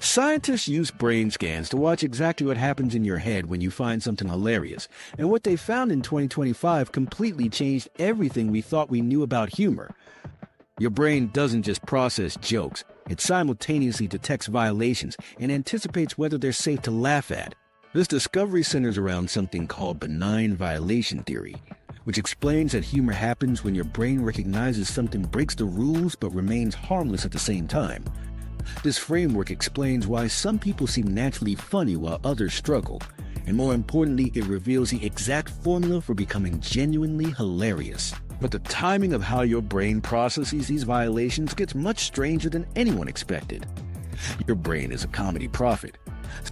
Scientists use brain scans to watch exactly what happens in your head when you find something hilarious, and what they found in 2025 completely changed everything we thought we knew about humor. Your brain doesn't just process jokes, it simultaneously detects violations and anticipates whether they're safe to laugh at. This discovery centers around something called benign violation theory, which explains that humor happens when your brain recognizes something breaks the rules but remains harmless at the same time. This framework explains why some people seem naturally funny while others struggle, and more importantly, it reveals the exact formula for becoming genuinely hilarious. But the timing of how your brain processes these violations gets much stranger than anyone expected. Your brain is a comedy prophet.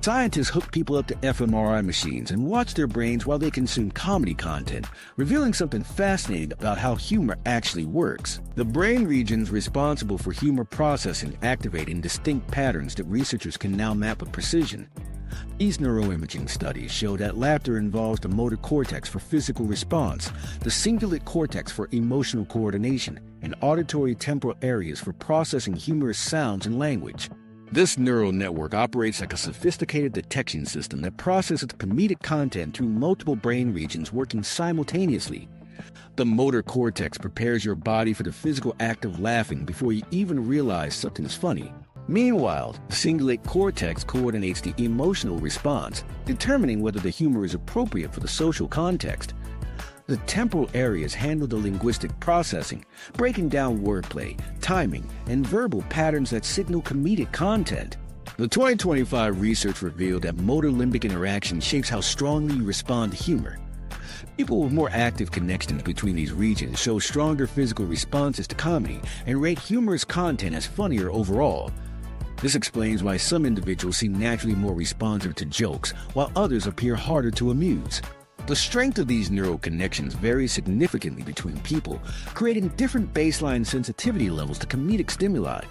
Scientists hook people up to fMRI machines and watch their brains while they consume comedy content, revealing something fascinating about how humor actually works. The brain regions responsible for humor processing activate in distinct patterns that researchers can now map with precision. These neuroimaging studies show that laughter involves the motor cortex for physical response, the cingulate cortex for emotional coordination, and auditory temporal areas for processing humorous sounds and language. This neural network operates like a sophisticated detection system that processes comedic content through multiple brain regions working simultaneously. The motor cortex prepares your body for the physical act of laughing before you even realize something's funny. Meanwhile, the cingulate cortex coordinates the emotional response, determining whether the humor is appropriate for the social context. The temporal areas handle the linguistic processing, breaking down wordplay, timing, and verbal patterns that signal comedic content. The 2025 research revealed that motor limbic interaction shapes how strongly you respond to humor. People with more active connections between these regions show stronger physical responses to comedy and rate humorous content as funnier overall. This explains why some individuals seem naturally more responsive to jokes, while others appear harder to amuse. The strength of these neural connections varies significantly between people, creating different baseline sensitivity levels to comedic stimuli.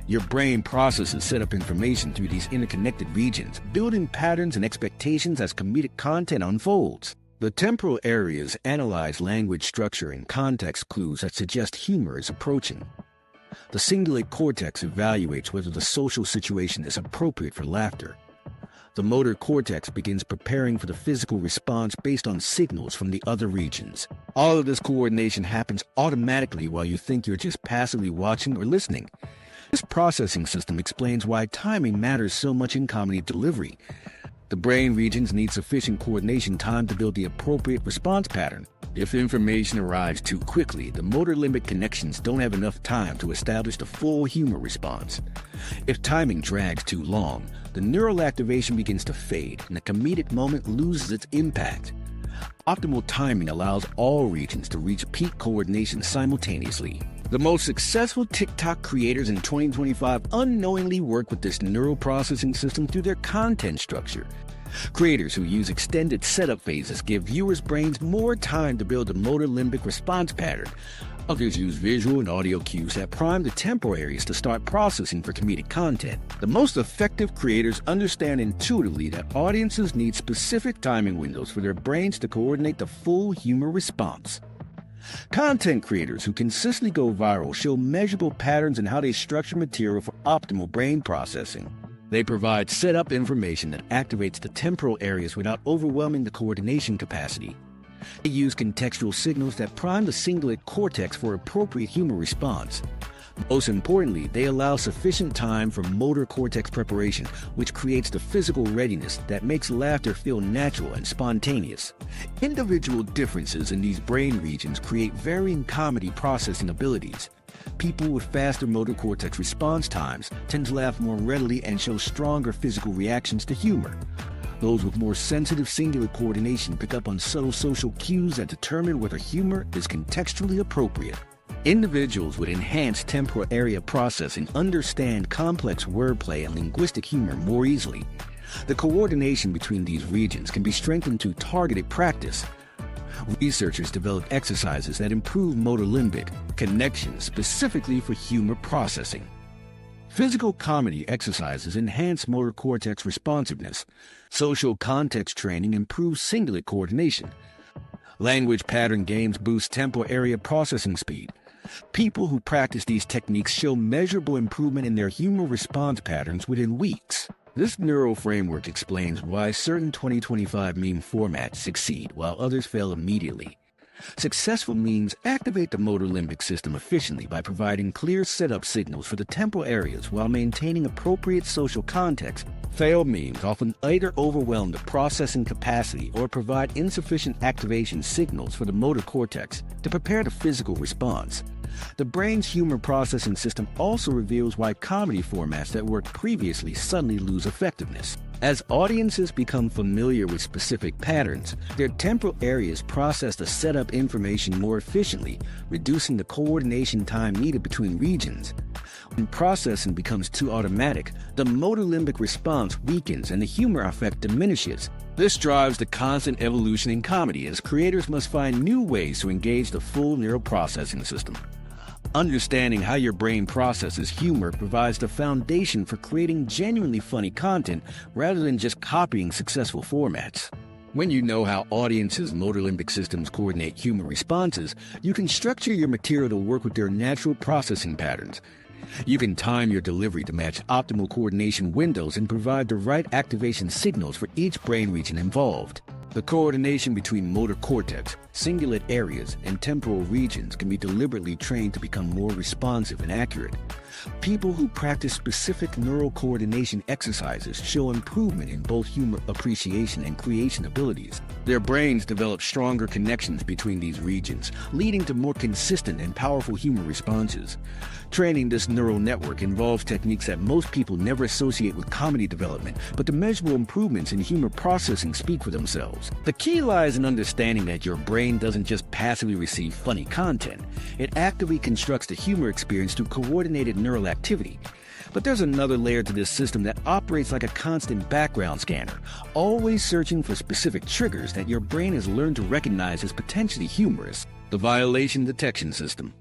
Your brain processes set-up information through these interconnected regions, building patterns and expectations as comedic content unfolds. The temporal areas analyze language structure and context clues that suggest humor is approaching. The cingulate cortex evaluates whether the social situation is appropriate for laughter. The motor cortex begins preparing for the physical response based on signals from the other regions. All of this coordination happens automatically while you think you're just passively watching or listening. This processing system explains why timing matters so much in comedy delivery. The brain regions need sufficient coordination time to build the appropriate response pattern. If information arrives too quickly, the motor limbic connections don't have enough time to establish the full humor response. If timing drags too long, the neural activation begins to fade and the comedic moment loses its impact. Optimal timing allows all regions to reach peak coordination simultaneously. The most successful TikTok creators in 2025 unknowingly work with this neural processing system through their content structure. Creators who use extended setup phases give viewers' brains more time to build a motor limbic response pattern. Others use visual and audio cues that prime the temporal areas to start processing for comedic content. The most effective creators understand intuitively that audiences need specific timing windows for their brains to coordinate the full humor response. Content creators who consistently go viral show measurable patterns in how they structure material for optimal brain processing. They provide set-up information that activates the temporal areas without overwhelming the coordination capacity. They use contextual signals that prime the cingulate cortex for appropriate humor response. Most importantly, they allow sufficient time for motor cortex preparation, which creates the physical readiness that makes laughter feel natural and spontaneous. Individual differences in these brain regions create varying comedy processing abilities. People with faster motor cortex response times tend to laugh more readily and show stronger physical reactions to humor. Those with more sensitive cingulate coordination pick up on subtle social cues that determine whether humor is contextually appropriate. Individuals with enhanced temporal area processing understand complex wordplay and linguistic humor more easily. The coordination between these regions can be strengthened through targeted practice. Researchers develop exercises that improve motor limbic connections specifically for humor processing. Physical comedy exercises enhance motor cortex responsiveness. Social context training improves cingulate coordination. Language pattern games boost temporal area processing speed. People who practice these techniques show measurable improvement in their humor response patterns within weeks. This neural framework explains why certain 2025 meme formats succeed while others fail immediately. Successful memes activate the motor limbic system efficiently by providing clear setup signals for the temporal areas while maintaining appropriate social context. Failed memes often either overwhelm the processing capacity or provide insufficient activation signals for the motor cortex to prepare the physical response. The brain's humor processing system also reveals why comedy formats that worked previously suddenly lose effectiveness. As audiences become familiar with specific patterns, their temporal areas process the setup information more efficiently, reducing the coordination time needed between regions. When processing becomes too automatic, the motor limbic response weakens and the humor effect diminishes. This drives the constant evolution in comedy as creators must find new ways to engage the full neural processing system. Understanding how your brain processes humor provides the foundation for creating genuinely funny content rather than just copying successful formats. When you know how audiences' motor limbic systems coordinate humor responses, you can structure your material to work with their natural processing patterns. You can time your delivery to match optimal coordination windows and provide the right activation signals for each brain region involved. The coordination between motor cortex, cingulate areas, and temporal regions can be deliberately trained to become more responsive and accurate. People who practice specific neural coordination exercises show improvement in both humor appreciation and creation abilities. Their brains develop stronger connections between these regions, leading to more consistent and powerful humor responses. Training this neural network involves techniques that most people never associate with comedy development, but the measurable improvements in humor processing speak for themselves. The key lies in understanding that your brain doesn't just passively receive funny content. It actively constructs the humor experience through coordinated neural activity. But there's another layer to this system that operates like a constant background scanner, always searching for specific triggers that your brain has learned to recognize as potentially humorous. The violation detection system.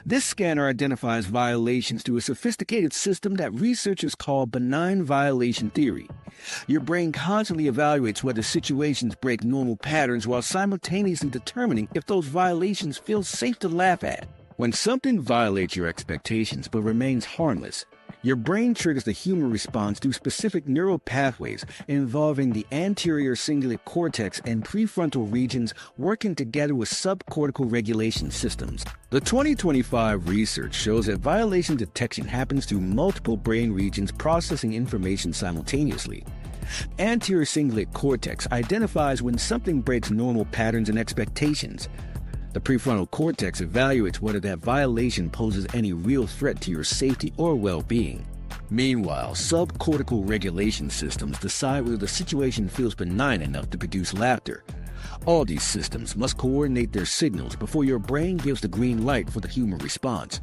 This scanner identifies violations through a sophisticated system that researchers call benign violation theory. Your brain constantly evaluates whether situations break normal patterns while simultaneously determining if those violations feel safe to laugh at. When something violates your expectations but remains harmless, your brain triggers the humor response through specific neural pathways involving the anterior cingulate cortex and prefrontal regions working together with subcortical regulation systems. The 2025 research shows that violation detection happens through multiple brain regions processing information simultaneously. Anterior cingulate cortex identifies when something breaks normal patterns and expectations. The prefrontal cortex evaluates whether that violation poses any real threat to your safety or well-being. Meanwhile, subcortical regulation systems decide whether the situation feels benign enough to produce laughter. All these systems must coordinate their signals before your brain gives the green light for the humor response.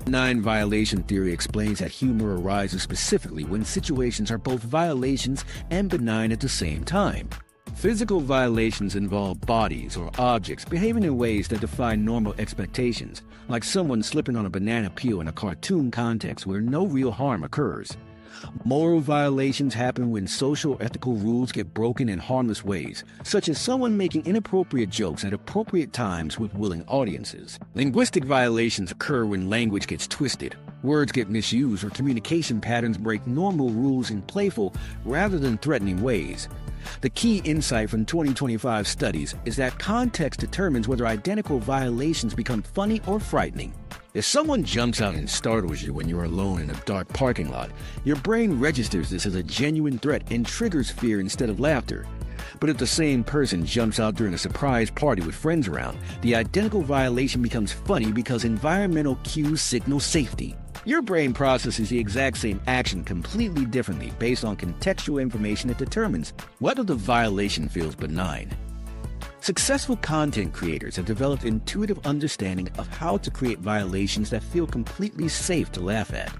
Benign violation theory explains that humor arises specifically when situations are both violations and benign at the same time. Physical violations involve bodies or objects behaving in ways that defy normal expectations, like someone slipping on a banana peel in a cartoon context where no real harm occurs. Moral violations happen when social or ethical rules get broken in harmless ways, such as someone making inappropriate jokes at appropriate times with willing audiences. Linguistic violations occur when language gets twisted, words get misused, or communication patterns break normal rules in playful rather than threatening ways. The key insight from 2025 studies is that context determines whether identical violations become funny or frightening. If someone jumps out and startles you when you're alone in a dark parking lot, your brain registers this as a genuine threat and triggers fear instead of laughter. But if the same person jumps out during a surprise party with friends around, the identical violation becomes funny because environmental cues signal safety. Your brain processes the exact same action completely differently based on contextual information that determines whether the violation feels benign. Successful content creators have developed intuitive understanding of how to create violations that feel completely safe to laugh at.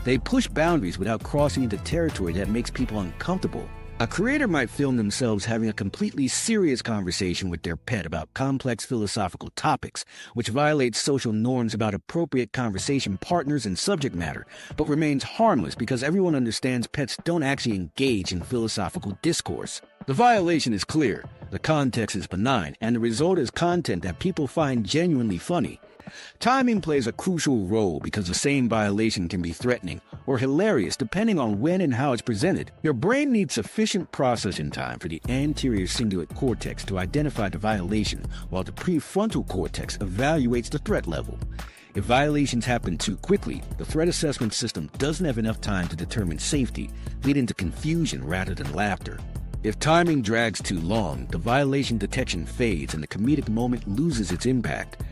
They push boundaries without crossing into territory that makes people uncomfortable. A creator might film themselves having a completely serious conversation with their pet about complex philosophical topics, which violates social norms about appropriate conversation partners and subject matter, but remains harmless because everyone understands pets don't actually engage in philosophical discourse. The violation is clear, the context is benign, and the result is content that people find genuinely funny. Timing plays a crucial role because the same violation can be threatening or hilarious depending on when and how it's presented. Your brain needs sufficient processing time for the anterior cingulate cortex to identify the violation, while the prefrontal cortex evaluates the threat level. If violations happen too quickly, the threat assessment system doesn't have enough time to determine safety, leading to confusion rather than laughter. If timing drags too long, the violation detection fades and the comedic moment loses its impact.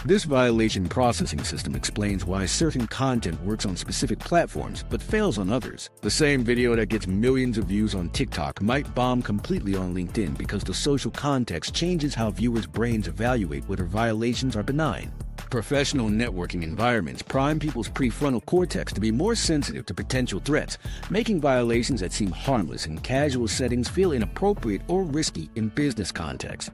This violation processing system explains why certain content works on specific platforms but fails on others. The same video that gets millions of views on TikTok might bomb completely on LinkedIn because the social context changes how viewers' brains evaluate whether violations are benign. Professional networking environments prime people's prefrontal cortex to be more sensitive to potential threats, making violations that seem harmless in casual settings feel inappropriate or risky in business contexts.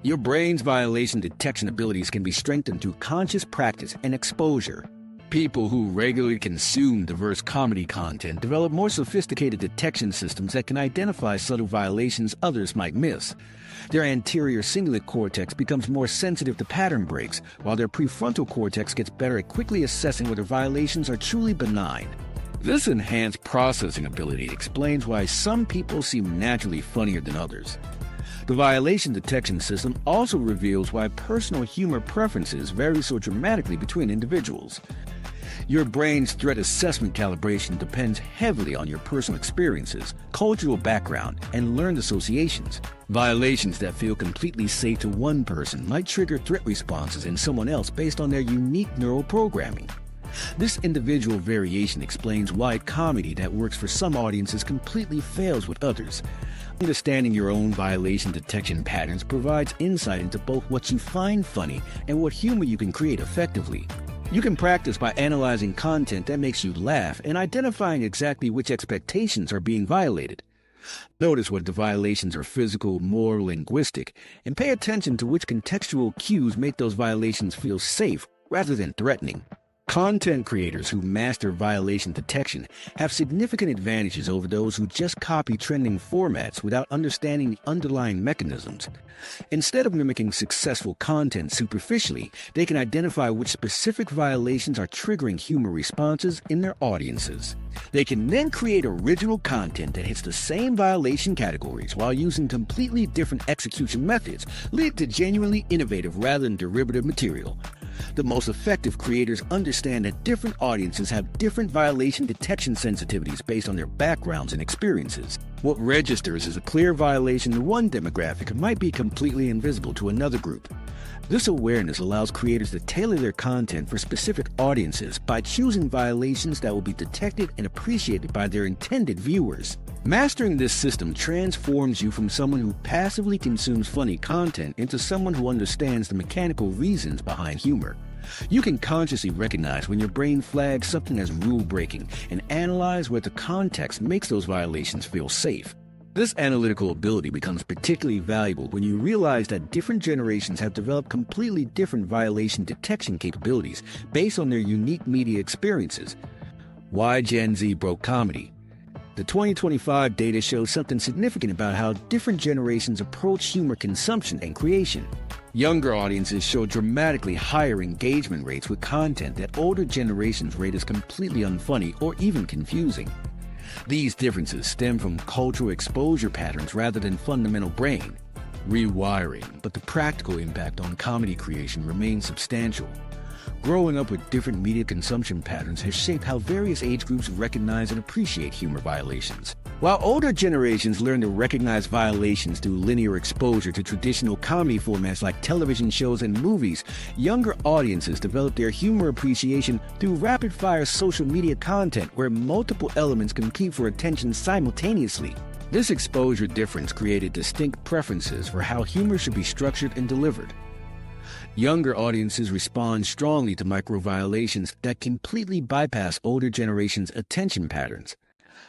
Your brain's violation detection abilities can be strengthened through conscious practice and exposure. People who regularly consume diverse comedy content develop more sophisticated detection systems that can identify subtle violations others might miss. Their anterior cingulate cortex becomes more sensitive to pattern breaks, while their prefrontal cortex gets better at quickly assessing whether violations are truly benign. This enhanced processing ability explains why some people seem naturally funnier than others. The violation detection system also reveals why personal humor preferences vary so dramatically between individuals. Your brain's threat assessment calibration depends heavily on your personal experiences, cultural background, and learned associations. Violations that feel completely safe to one person might trigger threat responses in someone else based on their unique neural programming. This individual variation explains why comedy that works for some audiences completely fails with others. Understanding your own violation detection patterns provides insight into both what you find funny and what humor you can create effectively. You can practice by analyzing content that makes you laugh and identifying exactly which expectations are being violated. Notice whether the violations are physical, moral, linguistic, and pay attention to which contextual cues make those violations feel safe rather than threatening. Content creators who master violation detection have significant advantages over those who just copy trending formats without understanding the underlying mechanisms. Instead of mimicking successful content superficially, they can identify which specific violations are triggering humor responses in their audiences. They can then create original content that hits the same violation categories while using completely different execution methods, leading to genuinely innovative rather than derivative material. The most effective creators understand that different audiences have different violation detection sensitivities based on their backgrounds and experiences. What registers as a clear violation to one demographic might be completely invisible to another group. This awareness allows creators to tailor their content for specific audiences by choosing violations that will be detected and appreciated by their intended viewers. Mastering this system transforms you from someone who passively consumes funny content into someone who understands the mechanical reasons behind humor. You can consciously recognize when your brain flags something as rule-breaking and analyze whether the context makes those violations feel safe. This analytical ability becomes particularly valuable when you realize that different generations have developed completely different violation detection capabilities based on their unique media experiences. Why Gen Z broke comedy? The 2025 data shows something significant about how different generations approach humor consumption and creation. Younger audiences show dramatically higher engagement rates with content that older generations rate as completely unfunny or even confusing. These differences stem from cultural exposure patterns rather than fundamental brain rewiring, but the practical impact on comedy creation remains substantial. Growing up with different media consumption patterns has shaped how various age groups recognize and appreciate humor violations. While older generations learn to recognize violations through linear exposure to traditional comedy formats like television shows and movies, younger audiences develop their humor appreciation through rapid-fire social media content where multiple elements compete for attention simultaneously. This exposure difference created distinct preferences for how humor should be structured and delivered. Younger audiences respond strongly to micro-violations that completely bypass older generations' attention patterns.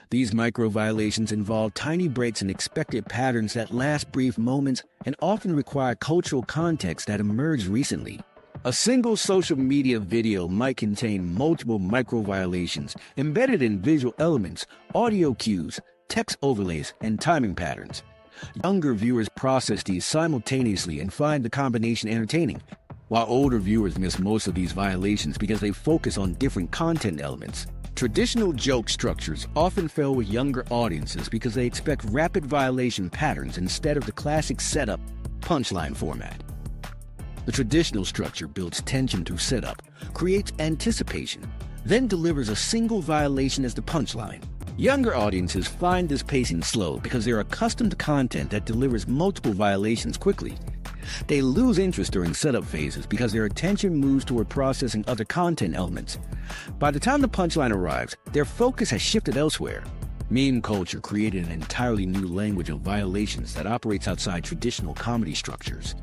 These micro-violations involve tiny breaks in expected patterns that last brief moments and often require cultural context that emerged recently. A single social media video might contain multiple micro-violations embedded in visual elements, audio cues, text overlays, and timing patterns. Younger viewers process these simultaneously and find the combination entertaining. while older viewers miss most of these violations because they focus on different content elements. Traditional joke structures often fail with younger audiences because they expect rapid violation patterns instead of the classic setup, punchline format. The traditional structure builds tension through setup, creates anticipation, then delivers a single violation as the punchline. Younger audiences find this pacing slow because they're accustomed to content that delivers multiple violations quickly. They lose interest during setup phases because their attention moves toward processing other content elements. By the time the punchline arrives, their focus has shifted elsewhere. Meme culture created an entirely new language of violations that operates outside traditional comedy structures.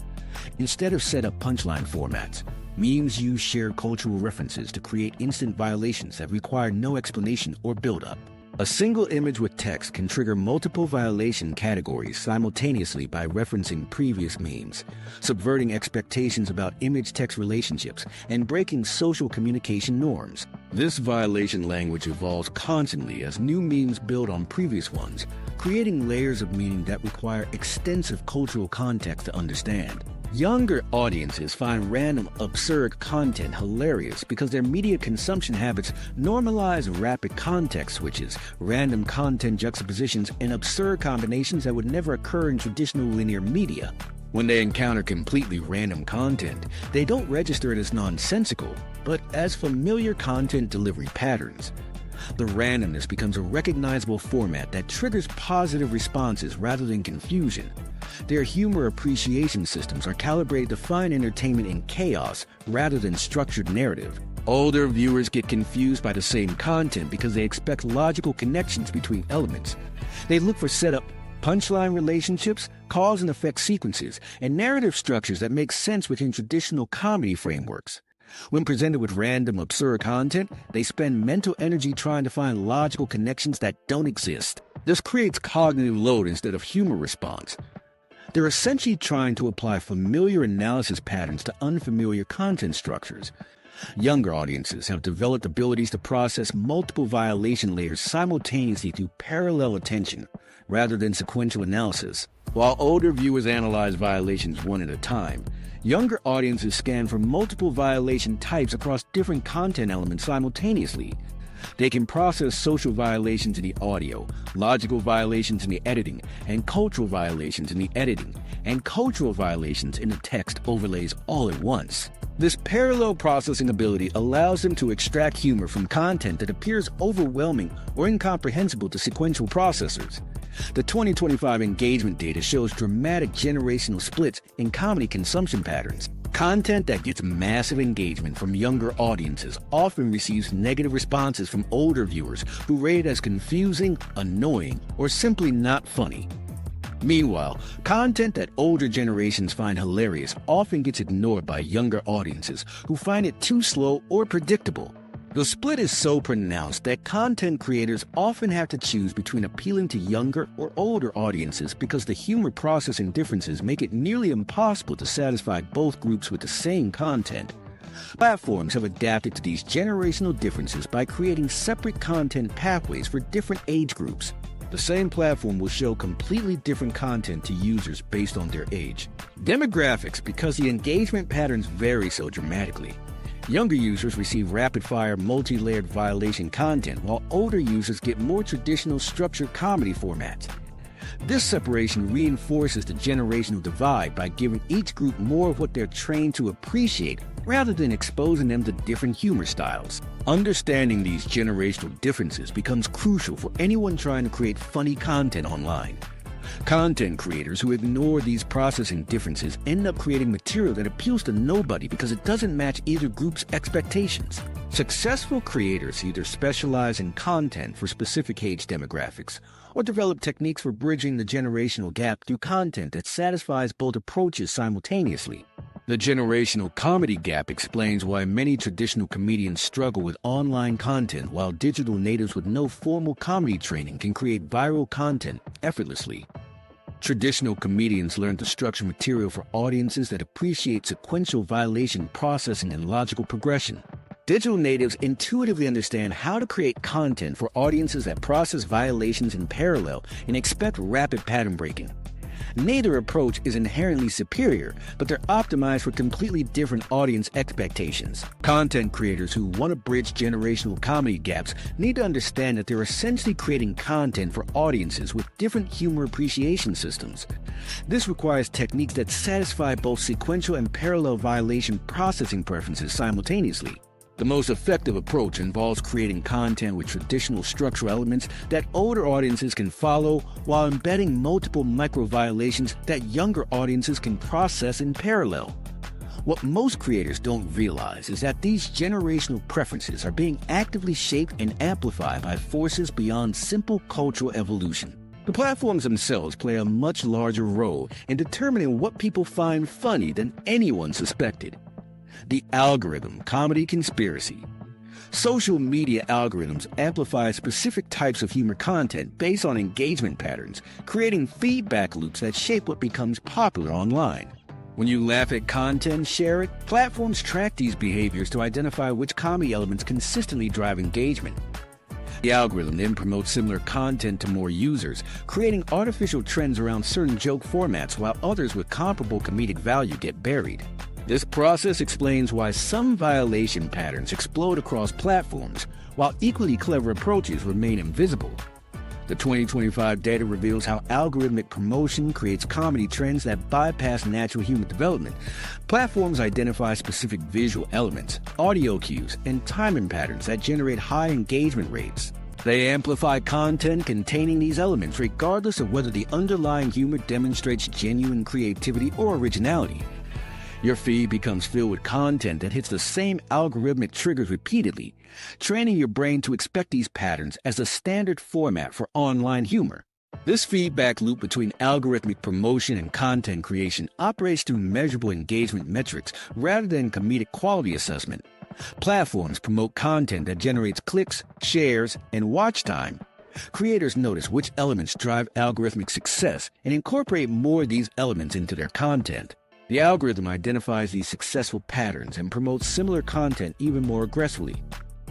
Instead of setup punchline formats, memes use shared cultural references to create instant violations that require no explanation or build-up. A single image with text can trigger multiple violation categories simultaneously by referencing previous memes, subverting expectations about image-text relationships, and breaking social communication norms. This violation language evolves constantly as new memes build on previous ones, creating layers of meaning that require extensive cultural context to understand. Younger audiences find random, absurd content hilarious because their media consumption habits normalize rapid context switches, random content juxtapositions, and absurd combinations that would never occur in traditional linear media. When they encounter completely random content, they don't register it as nonsensical, but as familiar content delivery patterns. The randomness becomes a recognizable format that triggers positive responses rather than confusion. Their humor appreciation systems are calibrated to find entertainment in chaos rather than structured narrative. Older viewers get confused by the same content because they expect logical connections between elements. They look for setup, punchline relationships, cause and effect sequences, and narrative structures that make sense within traditional comedy frameworks. When presented with random, absurd content, they spend mental energy trying to find logical connections that don't exist. This creates cognitive load instead of humor response. They're essentially trying to apply familiar analysis patterns to unfamiliar content structures. Younger audiences have developed abilities to process multiple violation layers simultaneously through parallel attention, rather than sequential analysis. While older viewers analyze violations one at a time, younger audiences scan for multiple violation types across different content elements simultaneously. They can process social violations in the audio, logical violations in the editing, and cultural violations in the editing, and cultural violations in the text overlays all at once. This parallel processing ability allows them to extract humor from content that appears overwhelming or incomprehensible to sequential processors. The 2025 engagement data shows dramatic generational splits in comedy consumption patterns. Content that gets massive engagement from younger audiences often receives negative responses from older viewers who rate it as confusing, annoying, or simply not funny. Meanwhile, content that older generations find hilarious often gets ignored by younger audiences who find it too slow or predictable. The split is so pronounced that content creators often have to choose between appealing to younger or older audiences because the humor processing differences make it nearly impossible to satisfy both groups with the same content. Platforms have adapted to these generational differences by creating separate content pathways for different age groups. The same platform will show completely different content to users based on their age. Demographics, because the engagement patterns vary so dramatically. Younger users receive rapid-fire, multi-layered violation content, while older users get more traditional structured comedy formats. This separation reinforces the generational divide by giving each group more of what they're trained to appreciate, rather than exposing them to different humor styles. Understanding these generational differences becomes crucial for anyone trying to create funny content online. Content creators who ignore these processing differences end up creating material that appeals to nobody because it doesn't match either group's expectations. Successful creators either specialize in content for specific age demographics or develop techniques for bridging the generational gap through content that satisfies both approaches simultaneously. The generational comedy gap explains why many traditional comedians struggle with online content while digital natives with no formal comedy training can create viral content effortlessly. Traditional comedians learn to structure material for audiences that appreciate sequential violation processing and logical progression. Digital natives intuitively understand how to create content for audiences that process violations in parallel and expect rapid pattern breaking. Neither approach is inherently superior, but they're optimized for completely different audience expectations. Content creators who want to bridge generational comedy gaps need to understand that they're essentially creating content for audiences with different humor appreciation systems. This requires techniques that satisfy both sequential and parallel violation processing preferences simultaneously. The most effective approach involves creating content with traditional structural elements that older audiences can follow while embedding multiple micro-violations that younger audiences can process in parallel. What most creators don't realize is that these generational preferences are being actively shaped and amplified by forces beyond simple cultural evolution. The platforms themselves play a much larger role in determining what people find funny than anyone suspected. The algorithm comedy conspiracy. Social media algorithms amplify specific types of humor content based on engagement patterns, creating feedback loops that shape what becomes popular online. When you laugh at content and share it, platforms track these behaviors to identify which comedy elements consistently drive engagement. The algorithm then promotes similar content to more users, creating artificial trends around certain joke formats while others with comparable comedic value get buried. This process explains why some violation patterns explode across platforms, while equally clever approaches remain invisible. The 2025 data reveals how algorithmic promotion creates comedy trends that bypass natural human development. Platforms identify specific visual elements, audio cues, and timing patterns that generate high engagement rates. They amplify content containing these elements regardless of whether the underlying humor demonstrates genuine creativity or originality. Your feed becomes filled with content that hits the same algorithmic triggers repeatedly, training your brain to expect these patterns as a standard format for online humor. This feedback loop between algorithmic promotion and content creation operates through measurable engagement metrics rather than comedic quality assessment. Platforms promote content that generates clicks, shares, and watch time. Creators notice which elements drive algorithmic success and incorporate more of these elements into their content. The algorithm identifies these successful patterns and promotes similar content even more aggressively.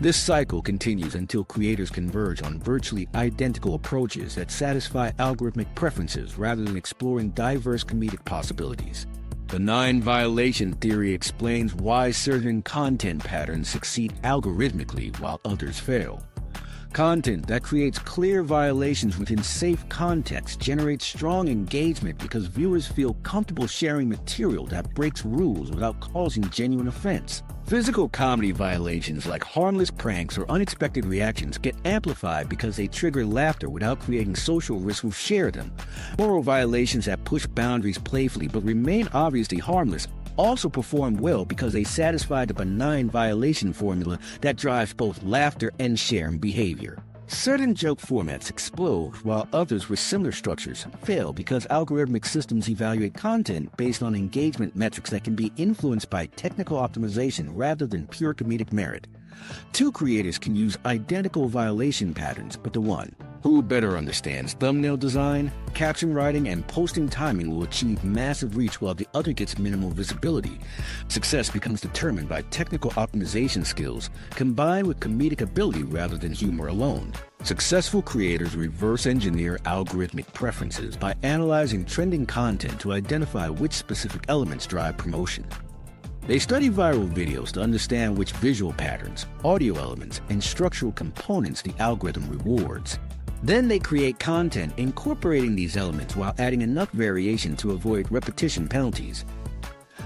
This cycle continues until creators converge on virtually identical approaches that satisfy algorithmic preferences rather than exploring diverse comedic possibilities. Benign violation theory explains why certain content patterns succeed algorithmically while others fail. Content that creates clear violations within safe context generates strong engagement because viewers feel comfortable sharing material that breaks rules without causing genuine offense. Physical comedy violations like harmless pranks or unexpected reactions get amplified because they trigger laughter without creating social risk who share them. Moral violations that push boundaries playfully but remain obviously harmless also perform well because they satisfy the benign violation formula that drives both laughter and sharing behavior. Certain joke formats explode while others with similar structures fail because algorithmic systems evaluate content based on engagement metrics that can be influenced by technical optimization rather than pure comedic merit. Two creators can use identical violation patterns, but the one who better understands thumbnail design, caption writing, and posting timing will achieve massive reach while the other gets minimal visibility. Success becomes determined by technical optimization skills combined with comedic ability rather than humor alone. Successful creators reverse engineer algorithmic preferences by analyzing trending content to identify which specific elements drive promotion. They study viral videos to understand which visual patterns, audio elements, and structural components the algorithm rewards. Then they create content incorporating these elements while adding enough variation to avoid repetition penalties.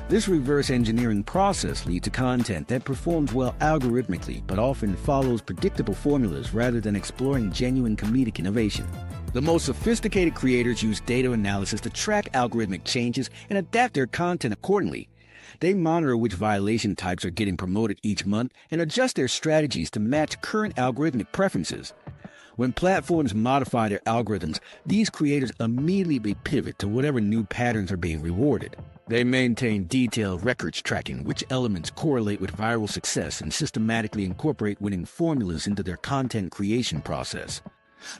This reverse engineering process leads to content that performs well algorithmically but often follows predictable formulas rather than exploring genuine comedic innovation. The most sophisticated creators use data analysis to track algorithmic changes and adapt their content accordingly. They monitor which violation types are getting promoted each month and adjust their strategies to match current algorithmic preferences. When platforms modify their algorithms, these creators immediately pivot to whatever new patterns are being rewarded. They maintain detailed records tracking which elements correlate with viral success and systematically incorporate winning formulas into their content creation process.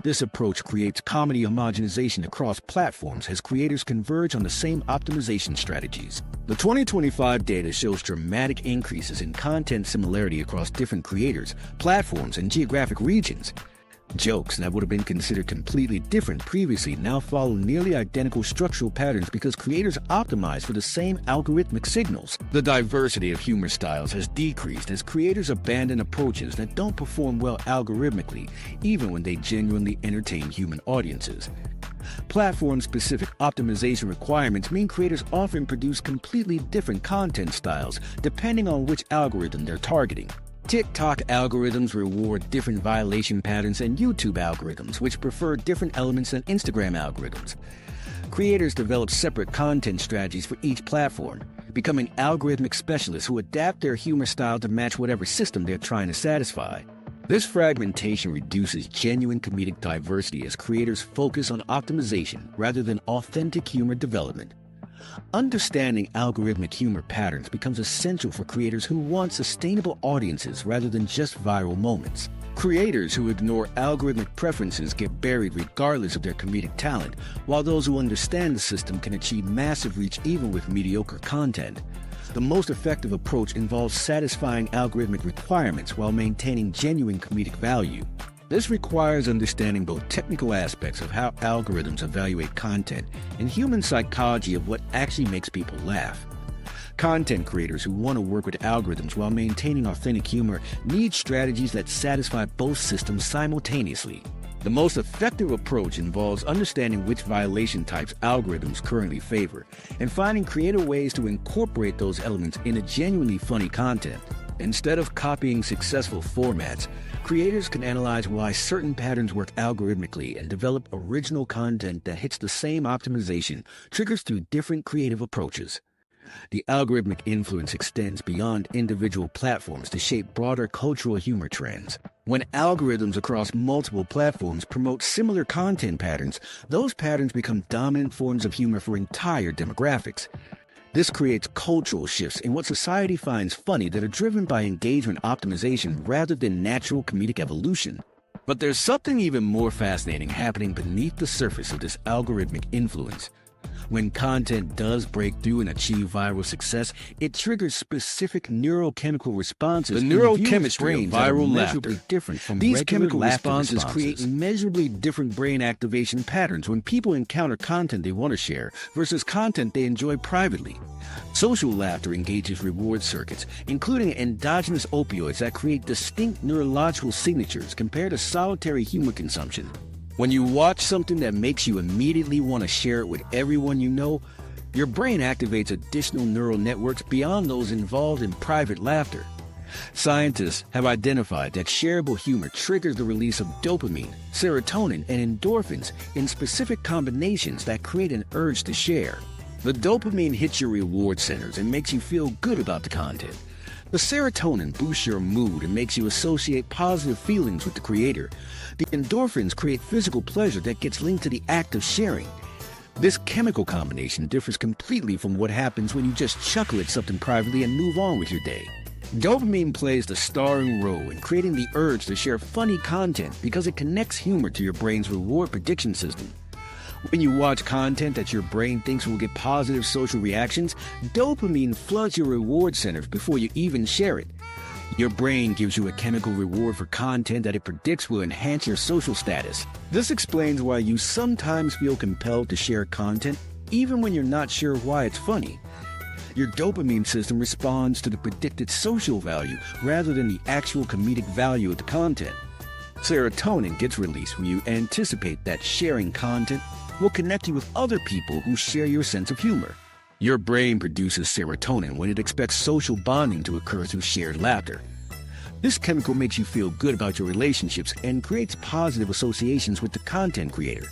This approach creates comedy homogenization across platforms as creators converge on the same optimization strategies. The 2025 data shows dramatic increases in content similarity across different creators, platforms, and geographic regions. Jokes that would have been considered completely different previously now follow nearly identical structural patterns because creators optimize for the same algorithmic signals. The diversity of humor styles has decreased as creators abandon approaches that don't perform well algorithmically, even when they genuinely entertain human audiences. Platform-specific optimization requirements mean creators often produce completely different content styles depending on which algorithm they're targeting. TikTok algorithms reward different violation patterns than YouTube algorithms, which prefer different elements than Instagram algorithms. Creators develop separate content strategies for each platform, becoming algorithmic specialists who adapt their humor style to match whatever system they're trying to satisfy. This fragmentation reduces genuine comedic diversity as creators focus on optimization rather than authentic humor development. Understanding algorithmic humor patterns becomes essential for creators who want sustainable audiences rather than just viral moments. Creators who ignore algorithmic preferences get buried regardless of their comedic talent, while those who understand the system can achieve massive reach even with mediocre content. The most effective approach involves satisfying algorithmic requirements while maintaining genuine comedic value. This requires understanding both technical aspects of how algorithms evaluate content and human psychology of what actually makes people laugh. Content creators who want to work with algorithms while maintaining authentic humor need strategies that satisfy both systems simultaneously. The most effective approach involves understanding which violation types algorithms currently favor and finding creative ways to incorporate those elements into genuinely funny content. Instead of copying successful formats, creators can analyze why certain patterns work algorithmically and develop original content that hits the same optimization triggers through different creative approaches. The algorithmic influence extends beyond individual platforms to shape broader cultural humor trends. When algorithms across multiple platforms promote similar content patterns, those patterns become dominant forms of humor for entire demographics. This creates cultural shifts in what society finds funny that are driven by engagement optimization rather than natural comedic evolution. But there's something even more fascinating happening beneath the surface of this algorithmic influence. When content does break through and achieve viral success, it triggers specific neurochemical responses. The neurochemistry of viral laughter different from these chemical responses create measurably different brain activation patterns when people encounter content they want to share versus content they enjoy privately. Social laughter engages reward circuits, including endogenous opioids that create distinct neurological signatures compared to solitary humor consumption. When you watch something that makes you immediately want to share it with everyone you know, your brain activates additional neural networks beyond those involved in private laughter. Scientists have identified that shareable humor triggers the release of dopamine, serotonin, and endorphins in specific combinations that create an urge to share. The dopamine hits your reward centers and makes you feel good about the content. The serotonin boosts your mood and makes you associate positive feelings with the creator. The endorphins create physical pleasure that gets linked to the act of sharing. This chemical combination differs completely from what happens when you just chuckle at something privately and move on with your day. Dopamine plays the starring role in creating the urge to share funny content because it connects humor to your brain's reward prediction system. When you watch content that your brain thinks will get positive social reactions, dopamine floods your reward centers before you even share it. Your brain gives you a chemical reward for content that it predicts will enhance your social status. This explains why you sometimes feel compelled to share content even when you're not sure why it's funny. Your dopamine system responds to the predicted social value rather than the actual comedic value of the content. Serotonin gets released when you anticipate that sharing content will connect you with other people who share your sense of humor. Your brain produces serotonin when it expects social bonding to occur through shared laughter. This chemical makes you feel good about your relationships and creates positive associations with the content creator.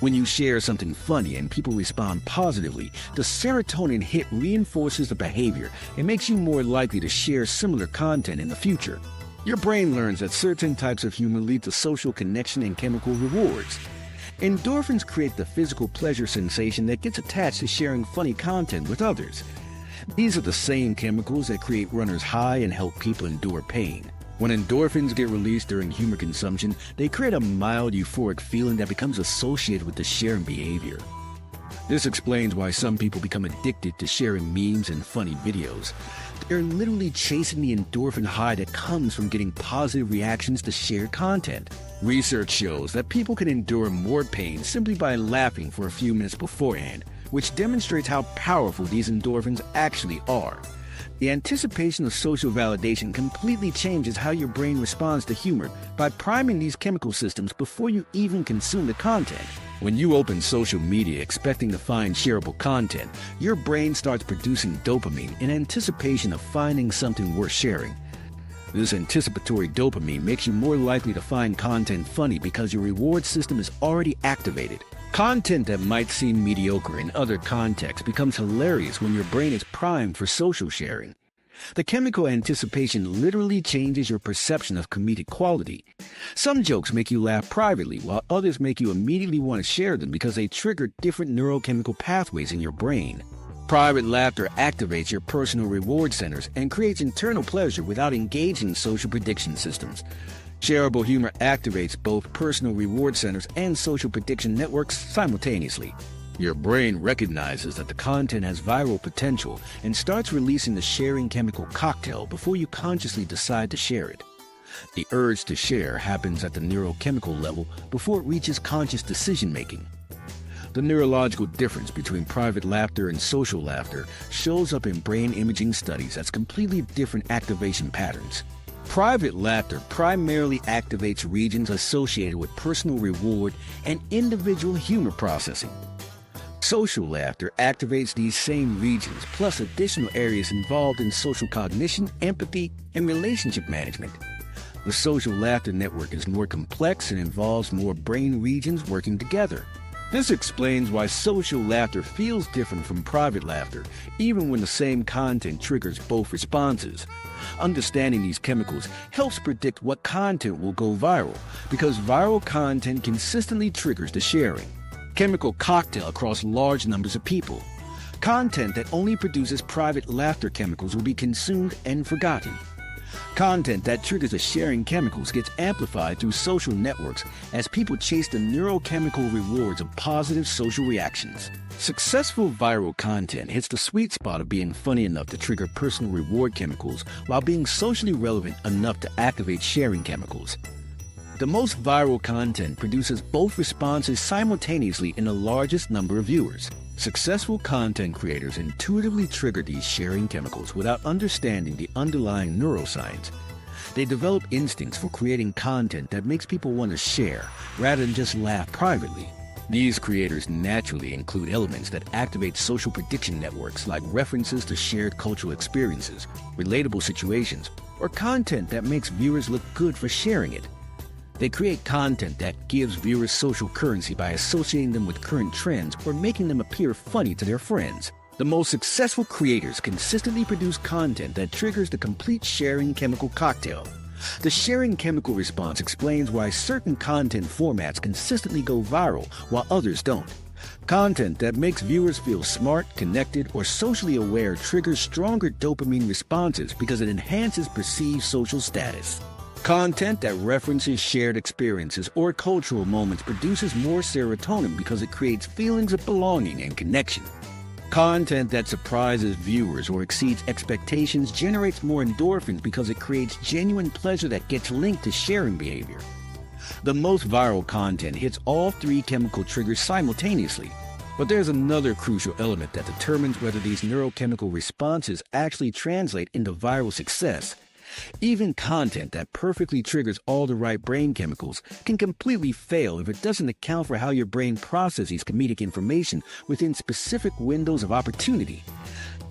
When you share something funny and people respond positively, the serotonin hit reinforces the behavior and makes you more likely to share similar content in the future. Your brain learns that certain types of humor lead to social connection and chemical rewards. Endorphins create the physical pleasure sensation that gets attached to sharing funny content with others. These are the same chemicals that create runner's high and help people endure pain. When endorphins get released during humor consumption, they create a mild euphoric feeling that becomes associated with the sharing behavior. This explains why some people become addicted to sharing memes and funny videos. You're literally chasing the endorphin high that comes from getting positive reactions to shared content. Research shows that people can endure more pain simply by laughing for a few minutes beforehand, which demonstrates how powerful these endorphins actually are. The anticipation of social validation completely changes how your brain responds to humor by priming these chemical systems before you even consume the content. When you open social media expecting to find shareable content, your brain starts producing dopamine in anticipation of finding something worth sharing. This anticipatory dopamine makes you more likely to find content funny because your reward system is already activated. Content that might seem mediocre in other contexts becomes hilarious when your brain is primed for social sharing. The chemical anticipation literally changes your perception of comedic quality. Some jokes make you laugh privately, while others make you immediately want to share them because they trigger different neurochemical pathways in your brain. Private laughter activates your personal reward centers and creates internal pleasure without engaging social prediction systems. Shareable humor activates both personal reward centers and social prediction networks simultaneously. Your brain recognizes that the content has viral potential and starts releasing the sharing chemical cocktail before you consciously decide to share it. The urge to share happens at the neurochemical level before it reaches conscious decision-making. The neurological difference between private laughter and social laughter shows up in brain imaging studies as completely different activation patterns. Private laughter primarily activates regions associated with personal reward and individual humor processing. Social laughter activates these same regions, plus additional areas involved in social cognition, empathy, and relationship management. The social laughter network is more complex and involves more brain regions working together. This explains why social laughter feels different from private laughter, even when the same content triggers both responses. Understanding these chemicals helps predict what content will go viral, because viral content consistently triggers the sharing. Chemical cocktail across large numbers of people. Content that only produces private laughter chemicals will be consumed and forgotten. Content that triggers the sharing chemicals gets amplified through social networks as people chase the neurochemical rewards of positive social reactions. Successful viral content hits the sweet spot of being funny enough to trigger personal reward chemicals while being socially relevant enough to activate sharing chemicals. The most viral content produces both responses simultaneously in the largest number of viewers. Successful content creators intuitively trigger these sharing chemicals without understanding the underlying neuroscience. They develop instincts for creating content that makes people want to share, rather than just laugh privately. These creators naturally include elements that activate social prediction networks like references to shared cultural experiences, relatable situations, or content that makes viewers look good for sharing it. They create content that gives viewers social currency by associating them with current trends or making them appear funny to their friends. The most successful creators consistently produce content that triggers the complete sharing chemical cocktail. The sharing chemical response explains why certain content formats consistently go viral while others don't. Content that makes viewers feel smart, connected, or socially aware triggers stronger dopamine responses because it enhances perceived social status. Content that references shared experiences or cultural moments produces more serotonin because it creates feelings of belonging and connection. Content that surprises viewers or exceeds expectations generates more endorphins because it creates genuine pleasure that gets linked to sharing behavior. The most viral content hits all three chemical triggers simultaneously. But there's another crucial element that determines whether these neurochemical responses actually translate into viral success. Even content that perfectly triggers all the right brain chemicals can completely fail if it doesn't account for how your brain processes comedic information within specific windows of opportunity.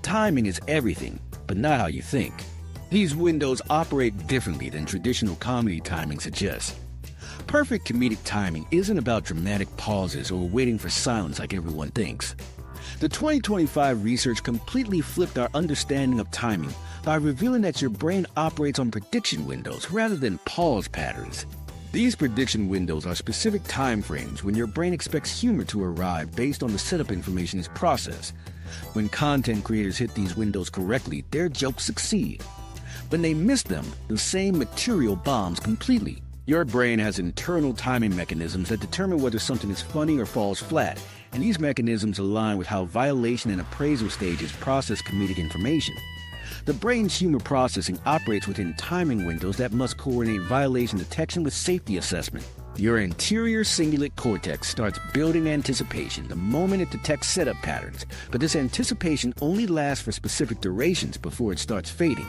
Timing is everything, but not how you think. These windows operate differently than traditional comedy timing suggests. Perfect comedic timing isn't about dramatic pauses or waiting for silence like everyone thinks. The 2025 research completely flipped our understanding of timing by revealing that your brain operates on prediction windows rather than pause patterns. These prediction windows are specific time frames when your brain expects humor to arrive based on the setup information is processed. When content creators hit these windows correctly, their jokes succeed. When they miss them, the same material bombs completely. Your brain has internal timing mechanisms that determine whether something is funny or falls flat, and these mechanisms align with how violation and appraisal stages process comedic information. The brain's humor processing operates within timing windows that must coordinate violation detection with safety assessment. Your anterior cingulate cortex starts building anticipation the moment it detects setup patterns, but this anticipation only lasts for specific durations before it starts fading.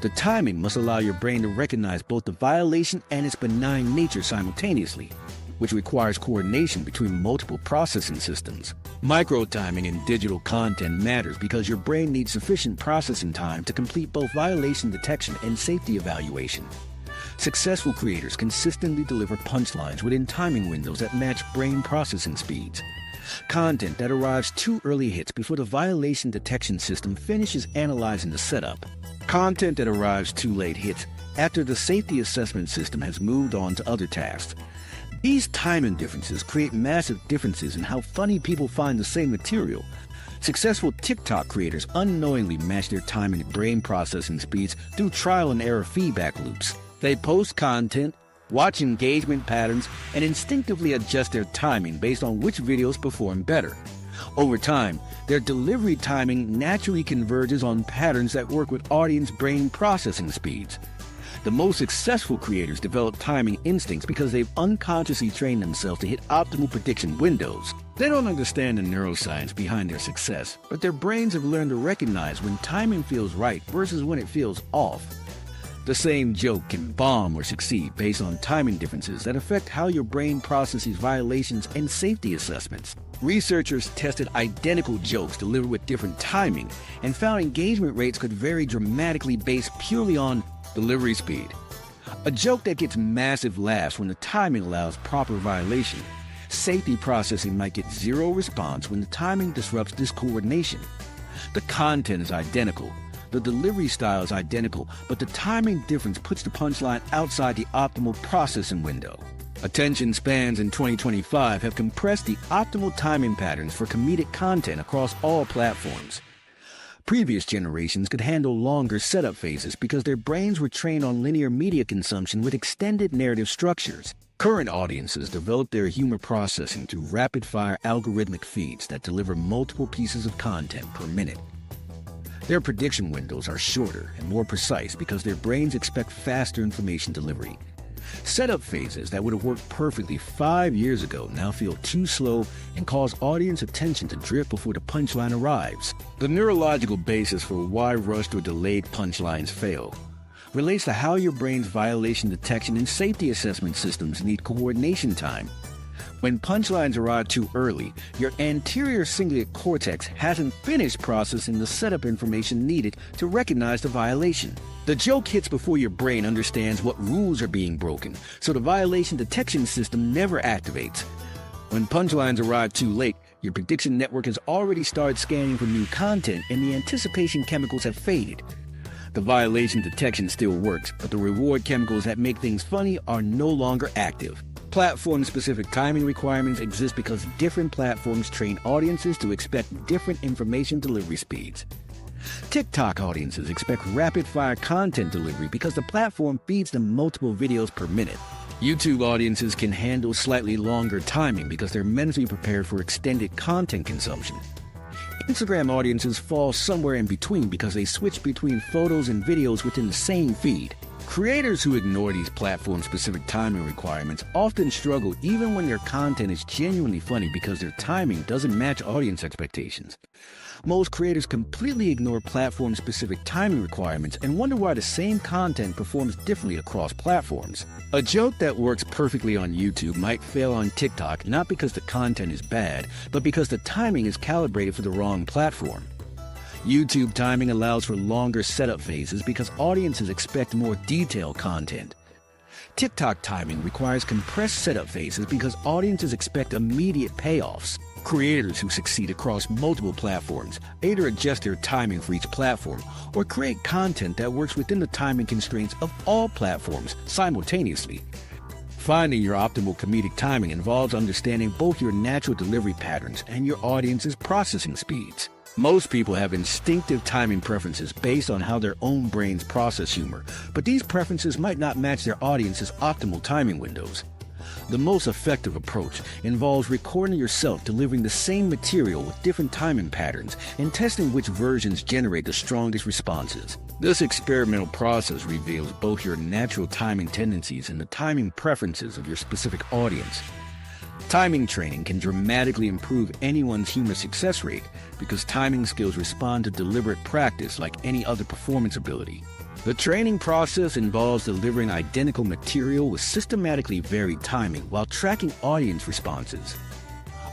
The timing must allow your brain to recognize both the violation and its benign nature simultaneously, which requires coordination between multiple processing systems. Micro-timing in digital content matters because your brain needs sufficient processing time to complete both violation detection and safety evaluation. Successful creators consistently deliver punchlines within timing windows that match brain processing speeds. Content that arrives too early hits before the violation detection system finishes analyzing the setup. Content that arrives too late hits after the safety assessment system has moved on to other tasks. These timing differences create massive differences in how funny people find the same material. Successful TikTok creators unknowingly match their timing and brain processing speeds through trial and error feedback loops. They post content, watch engagement patterns, and instinctively adjust their timing based on which videos perform better. Over time, their delivery timing naturally converges on patterns that work with audience brain processing speeds. The most successful creators develop timing instincts because they've unconsciously trained themselves to hit optimal prediction windows. They don't understand the neuroscience behind their success, but their brains have learned to recognize when timing feels right versus when it feels off. The same joke can bomb or succeed based on timing differences that affect how your brain processes violations and safety assessments. Researchers tested identical jokes delivered with different timing and found engagement rates could vary dramatically based purely on delivery speed. A joke that gets massive laughs when the timing allows proper violation. Safety processing might get zero response when the timing disrupts this coordination. The content is identical. The delivery style is identical, but the timing difference puts the punchline outside the optimal processing window. Attention spans in 2025 have compressed the optimal timing patterns for comedic content across all platforms. Previous generations could handle longer setup phases because their brains were trained on linear media consumption with extended narrative structures. Current audiences develop their humor processing through rapid-fire algorithmic feeds that deliver multiple pieces of content per minute. Their prediction windows are shorter and more precise because their brains expect faster information delivery. Setup phases that would have worked perfectly 5 years ago now feel too slow and cause audience attention to drift before the punchline arrives. The neurological basis for why rushed or delayed punchlines fail relates to how your brain's violation detection and safety assessment systems need coordination time. When punchlines arrive too early, your anterior cingulate cortex hasn't finished processing the setup information needed to recognize the violation. The joke hits before your brain understands what rules are being broken, so the violation detection system never activates. When punchlines arrive too late, your prediction network has already started scanning for new content and the anticipation chemicals have faded. The violation detection still works, but the reward chemicals that make things funny are no longer active. Platform-specific timing requirements exist because different platforms train audiences to expect different information delivery speeds. TikTok audiences expect rapid-fire content delivery because the platform feeds them multiple videos per minute. YouTube audiences can handle slightly longer timing because they're mentally prepared for extended content consumption. Instagram audiences fall somewhere in between because they switch between photos and videos within the same feed. Creators who ignore these platform-specific timing requirements often struggle even when their content is genuinely funny because their timing doesn't match audience expectations. Most creators completely ignore platform-specific timing requirements and wonder why the same content performs differently across platforms. A joke that works perfectly on YouTube might fail on TikTok not because the content is bad, but because the timing is calibrated for the wrong platform. YouTube timing allows for longer setup phases because audiences expect more detailed content. TikTok timing requires compressed setup phases because audiences expect immediate payoffs. Creators who succeed across multiple platforms either adjust their timing for each platform or create content that works within the timing constraints of all platforms simultaneously. Finding your optimal comedic timing involves understanding both your natural delivery patterns and your audience's processing speeds. Most people have instinctive timing preferences based on how their own brains process humor, but these preferences might not match their audience's optimal timing windows. The most effective approach involves recording yourself delivering the same material with different timing patterns and testing which versions generate the strongest responses. This experimental process reveals both your natural timing tendencies and the timing preferences of your specific audience. Timing training can dramatically improve anyone's humor success rate because timing skills respond to deliberate practice like any other performance ability. The training process involves delivering identical material with systematically varied timing while tracking audience responses.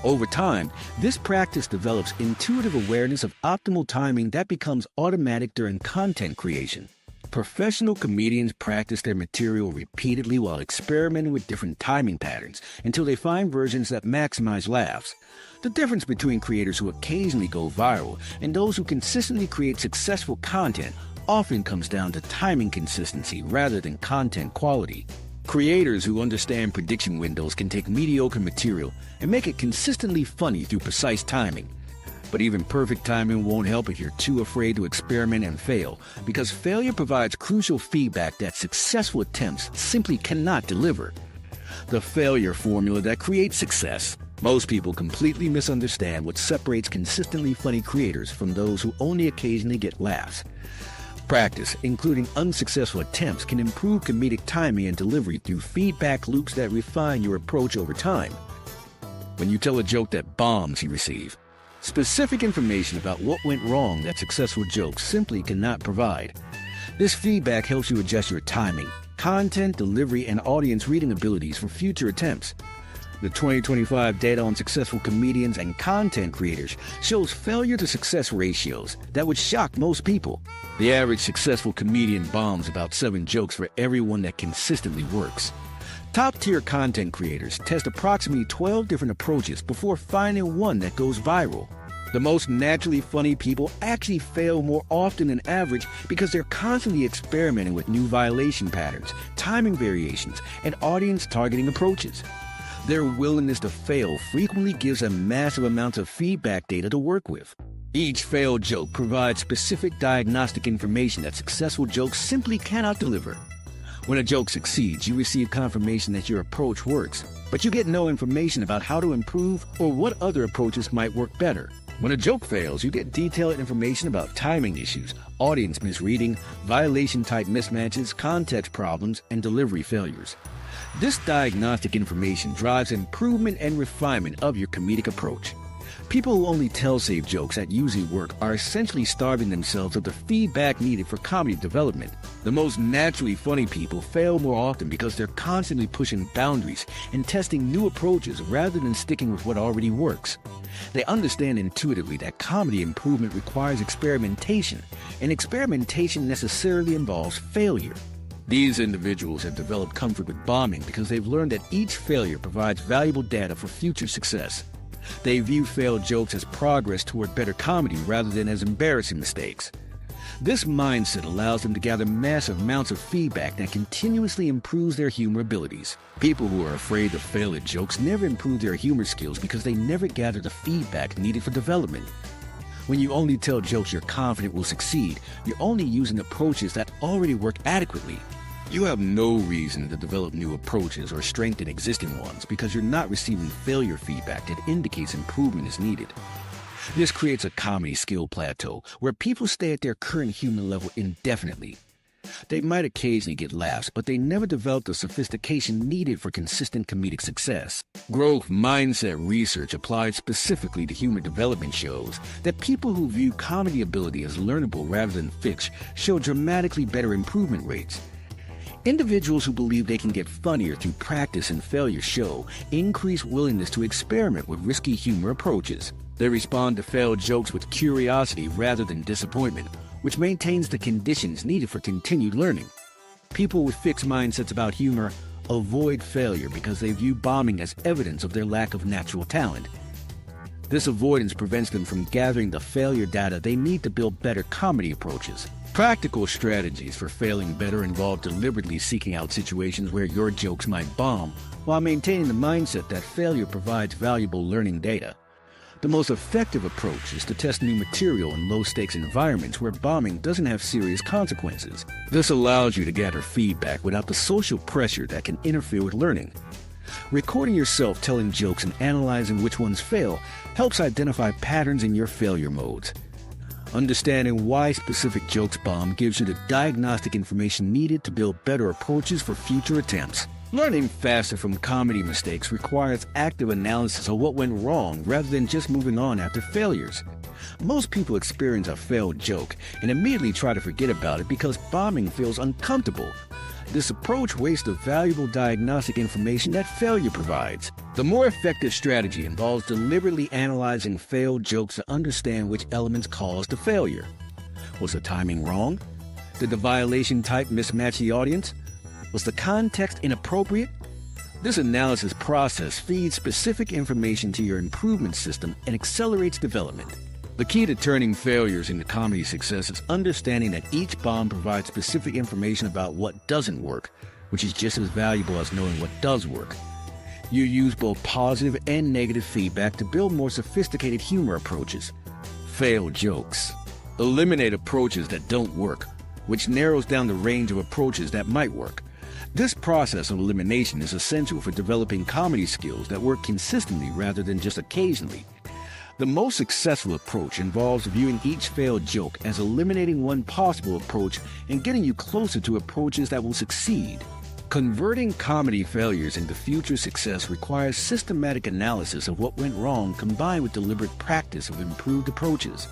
Over time, this practice develops intuitive awareness of optimal timing that becomes automatic during content creation. Professional comedians practice their material repeatedly while experimenting with different timing patterns until they find versions that maximize laughs. The difference between creators who occasionally go viral and those who consistently create successful content often comes down to timing consistency rather than content quality. Creators who understand prediction windows can take mediocre material and make it consistently funny through precise timing. But even perfect timing won't help if you're too afraid to experiment and fail, because failure provides crucial feedback that successful attempts simply cannot deliver. The failure formula that creates success. Most people completely misunderstand what separates consistently funny creators from those who only occasionally get laughs. Practice, including unsuccessful attempts, can improve comedic timing and delivery through feedback loops that refine your approach over time. When you tell a joke that bombs, you receive specific information about what went wrong that successful jokes simply cannot provide. This feedback helps you adjust your timing, content delivery, and audience reading abilities for future attempts. The 2025 data on successful comedians and content creators shows failure to success ratios that would shock most people. The average successful comedian bombs about 7 jokes for every one that consistently works. Top-tier content creators test approximately 12 different approaches before finding one that goes viral. The most naturally funny people actually fail more often than average because they're constantly experimenting with new violation patterns, timing variations, and audience targeting approaches. Their willingness to fail frequently gives them massive amounts of feedback data to work with. Each failed joke provides specific diagnostic information that successful jokes simply cannot deliver. When a joke succeeds, you receive confirmation that your approach works, but you get no information about how to improve or what other approaches might work better. When a joke fails, you get detailed information about timing issues, audience misreading, violation-type mismatches, context problems, and delivery failures. This diagnostic information drives improvement and refinement of your comedic approach. People who only tell safe jokes that usually work are essentially starving themselves of the feedback needed for comedy development. The most naturally funny people fail more often because they're constantly pushing boundaries and testing new approaches rather than sticking with what already works. They understand intuitively that comedy improvement requires experimentation, and experimentation necessarily involves failure. These individuals have developed comfort with bombing because they've learned that each failure provides valuable data for future success. They view failed jokes as progress toward better comedy rather than as embarrassing mistakes. This mindset allows them to gather massive amounts of feedback that continuously improves their humor abilities. People who are afraid to fail at jokes never improve their humor skills because they never gather the feedback needed for development. When you only tell jokes you're confident will succeed, you're only using approaches that already work adequately. You have no reason to develop new approaches or strengthen existing ones because you're not receiving failure feedback that indicates improvement is needed. This creates a comedy skill plateau where people stay at their current humor level indefinitely. They might occasionally get laughs, but they never develop the sophistication needed for consistent comedic success. Growth mindset research applied specifically to humor development shows that people who view comedy ability as learnable rather than fixed show dramatically better improvement rates. Individuals who believe they can get funnier through practice and failure show increased willingness to experiment with risky humor approaches. They respond to failed jokes with curiosity rather than disappointment, which maintains the conditions needed for continued learning. People with fixed mindsets about humor avoid failure because they view bombing as evidence of their lack of natural talent. This avoidance prevents them from gathering the failure data they need to build better comedy approaches. Practical strategies for failing better involve deliberately seeking out situations where your jokes might bomb, while maintaining the mindset that failure provides valuable learning data. The most effective approach is to test new material in low-stakes environments where bombing doesn't have serious consequences. This allows you to gather feedback without the social pressure that can interfere with learning. Recording yourself telling jokes and analyzing which ones fail helps identify patterns in your failure modes. Understanding why specific jokes bomb gives you the diagnostic information needed to build better approaches for future attempts. Learning faster from comedy mistakes requires active analysis of what went wrong rather than just moving on after failures. Most people experience a failed joke and immediately try to forget about it because bombing feels uncomfortable. This approach wastes the valuable diagnostic information that failure provides. The more effective strategy involves deliberately analyzing failed jokes to understand which elements caused the failure. Was the timing wrong? Did the violation type mismatch the audience? Was the context inappropriate? This analysis process feeds specific information to your improvement system and accelerates development. The key to turning failures into comedy success is understanding that each bomb provides specific information about what doesn't work, which is just as valuable as knowing what does work. You use both positive and negative feedback to build more sophisticated humor approaches. Failed jokes. Eliminate approaches that don't work, which narrows down the range of approaches that might work. This process of elimination is essential for developing comedy skills that work consistently rather than just occasionally. The most successful approach involves viewing each failed joke as eliminating one possible approach and getting you closer to approaches that will succeed. Converting comedy failures into future success requires systematic analysis of what went wrong combined with deliberate practice of improved approaches.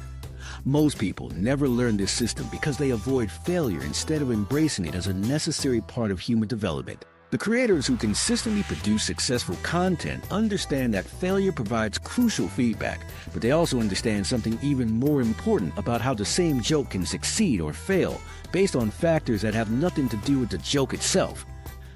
Most people never learn this system because they avoid failure instead of embracing it as a necessary part of human development. The creators who consistently produce successful content understand that failure provides crucial feedback, but they also understand something even more important about how the same joke can succeed or fail based on factors that have nothing to do with the joke itself.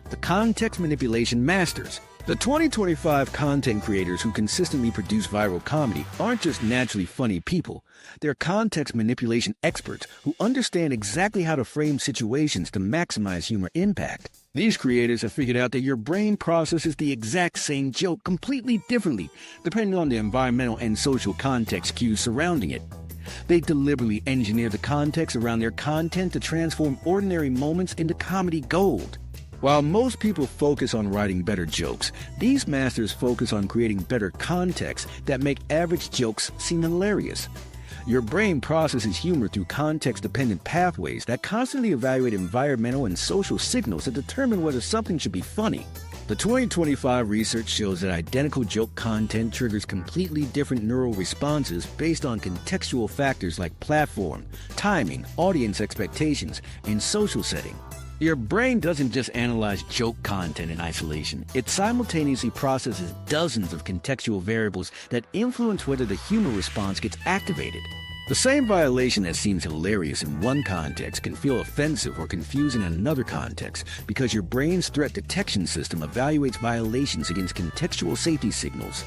The context manipulation masters. The 2025 content creators who consistently produce viral comedy aren't just naturally funny people. They're context manipulation experts who understand exactly how to frame situations to maximize humor impact. These creators have figured out that your brain processes the exact same joke completely differently, depending on the environmental and social context cues surrounding it. They deliberately engineer the context around their content to transform ordinary moments into comedy gold. While most people focus on writing better jokes, these masters focus on creating better context that make average jokes seem hilarious. Your brain processes humor through context-dependent pathways that constantly evaluate environmental and social signals to determine whether something should be funny. The 2025 research shows that identical joke content triggers completely different neural responses based on contextual factors like platform, timing, audience expectations, and social setting. Your brain doesn't just analyze joke content in isolation. It simultaneously processes dozens of contextual variables that influence whether the humor response gets activated. The same violation that seems hilarious in one context can feel offensive or confusing in another context because your brain's threat detection system evaluates violations against contextual safety signals.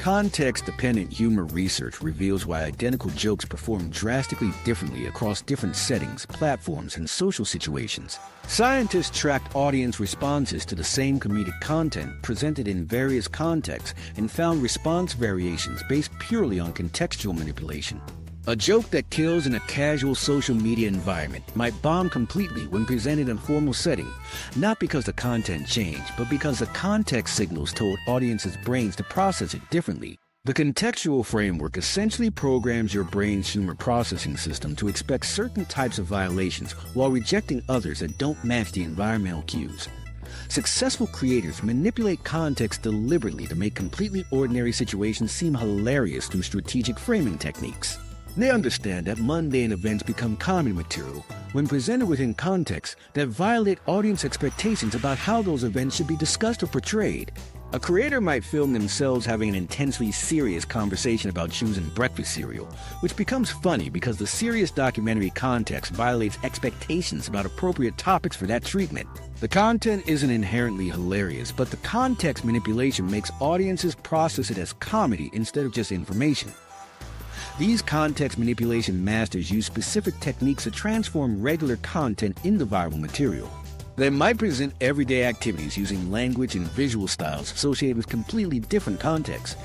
Context-dependent humor research reveals why identical jokes perform drastically differently across different settings, platforms, and social situations. Scientists tracked audience responses to the same comedic content presented in various contexts and found response variations based purely on contextual manipulation. A joke that kills in a casual social media environment might bomb completely when presented in a formal setting, not because the content changed, but because the context signals told audiences' brains to process it differently. The contextual framework essentially programs your brain's humor processing system to expect certain types of violations while rejecting others that don't match the environmental cues. Successful creators manipulate context deliberately to make completely ordinary situations seem hilarious through strategic framing techniques. They understand that mundane events become comedy material when presented within contexts that violate audience expectations about how those events should be discussed or portrayed. A creator might film themselves having an intensely serious conversation about choosing breakfast cereal, which becomes funny because the serious documentary context violates expectations about appropriate topics for that treatment. The content isn't inherently hilarious, but the context manipulation makes audiences process it as comedy instead of just information. These context manipulation masters use specific techniques to transform regular content into viral material. They might present everyday activities using language and visual styles associated with completely different contexts.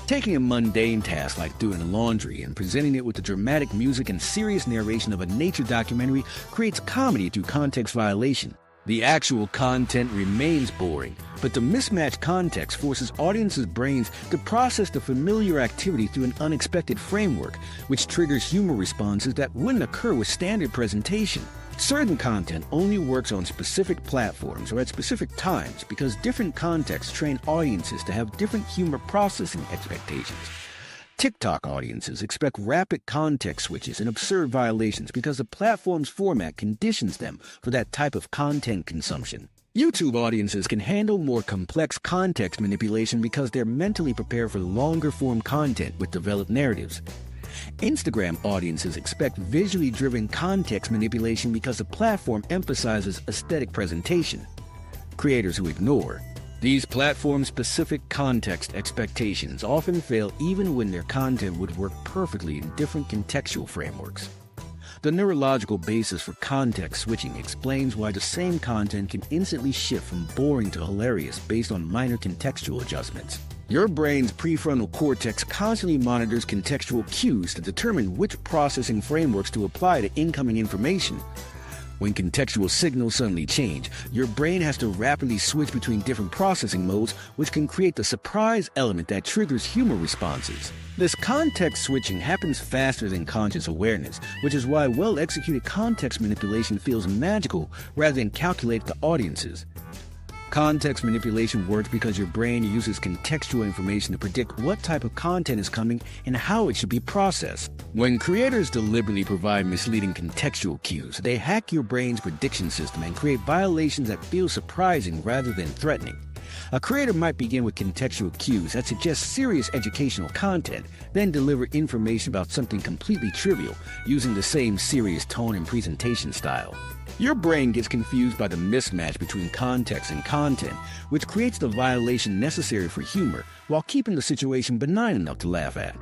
Taking a mundane task like doing laundry and presenting it with the dramatic music and serious narration of a nature documentary creates comedy through context violation. The actual content remains boring, but the mismatched context forces audiences' brains to process the familiar activity through an unexpected framework, which triggers humor responses that wouldn't occur with standard presentation. Certain content only works on specific platforms or at specific times because different contexts train audiences to have different humor processing expectations. TikTok audiences expect rapid context switches and absurd violations because the platform's format conditions them for that type of content consumption. YouTube audiences can handle more complex context manipulation because they're mentally prepared for longer-form content with developed narratives. Instagram audiences expect visually driven context manipulation because the platform emphasizes aesthetic presentation. Creators who ignore these platform-specific context expectations often fail even when their content would work perfectly in different contextual frameworks. The neurological basis for context switching explains why the same content can instantly shift from boring to hilarious based on minor contextual adjustments. Your brain's prefrontal cortex constantly monitors contextual cues to determine which processing frameworks to apply to incoming information. When contextual signals suddenly change, your brain has to rapidly switch between different processing modes, which can create the surprise element that triggers humor responses. This context switching happens faster than conscious awareness, which is why well-executed context manipulation feels magical rather than calculated to audiences. Context manipulation works because your brain uses contextual information to predict what type of content is coming and how it should be processed. When creators deliberately provide misleading contextual cues, they hack your brain's prediction system and create violations that feel surprising rather than threatening. A creator might begin with contextual cues that suggest serious educational content, then deliver information about something completely trivial, using the same serious tone and presentation style. Your brain gets confused by the mismatch between context and content, which creates the violation necessary for humor while keeping the situation benign enough to laugh at.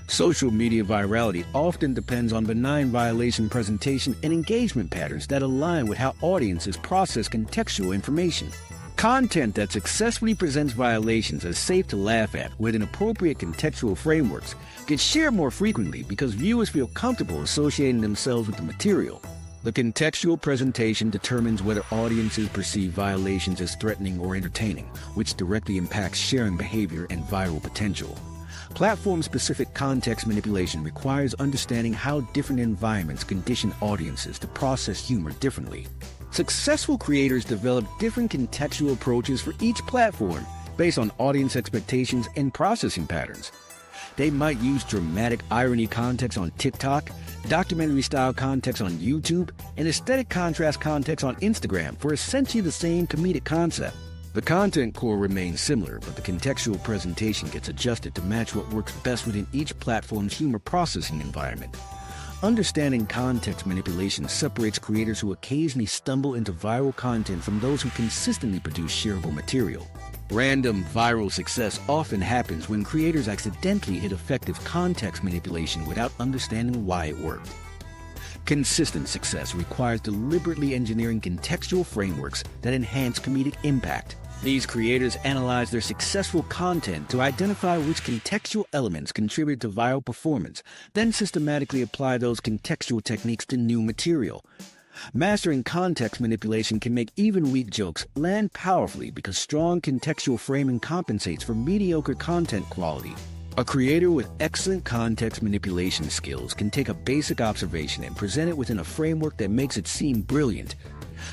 Social media virality often depends on benign violation presentation and engagement patterns that align with how audiences process contextual information. Content that successfully presents violations as safe to laugh at within appropriate contextual frameworks gets shared more frequently because viewers feel comfortable associating themselves with the material. The contextual presentation determines whether audiences perceive violations as threatening or entertaining, which directly impacts sharing behavior and viral potential. Platform-specific context manipulation requires understanding how different environments condition audiences to process humor differently. Successful creators develop different contextual approaches for each platform based on audience expectations and processing patterns. They might use dramatic irony context on TikTok, documentary-style context on YouTube, and aesthetic contrast context on Instagram for essentially the same comedic concept. The content core remains similar, but the contextual presentation gets adjusted to match what works best within each platform's humor processing environment. Understanding context manipulation separates creators who occasionally stumble into viral content from those who consistently produce shareable material. Random viral success often happens when creators accidentally hit effective context manipulation without understanding why it worked. Consistent success requires deliberately engineering contextual frameworks that enhance comedic impact. These creators analyze their successful content to identify which contextual elements contribute to viral performance, then systematically apply those contextual techniques to new material. Mastering context manipulation can make even weak jokes land powerfully because strong contextual framing compensates for mediocre content quality. A creator with excellent context manipulation skills can take a basic observation and present it within a framework that makes it seem brilliant.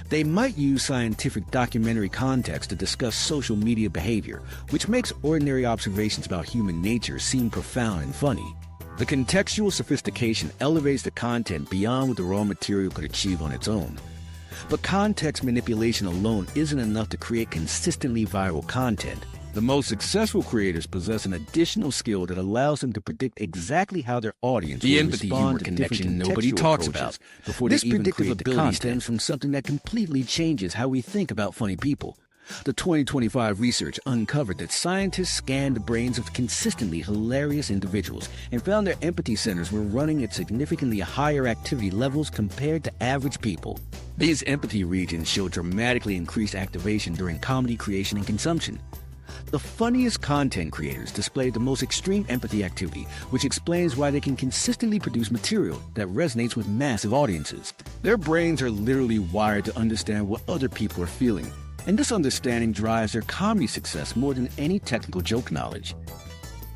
They might use scientific documentary context to discuss social media behavior, which makes ordinary observations about human nature seem profound and funny. The contextual sophistication elevates the content beyond what the raw material could achieve on its own. But context manipulation alone isn't enough to create consistently viral content. The most successful creators possess an additional skill that allows them to predict exactly how their audience will respond to different nobody talks about before they even create the content. Stems from something that completely changes how we think about funny people. The 2025 research uncovered that scientists scanned the brains of consistently hilarious individuals and found their empathy centers were running at significantly higher activity levels compared to average people. These empathy regions show dramatically increased activation during comedy creation and consumption. The funniest content creators display the most extreme empathy activity, which explains why they can consistently produce material that resonates with massive audiences. Their brains are literally wired to understand what other people are feeling, and this understanding drives their comedy success more than any technical joke knowledge.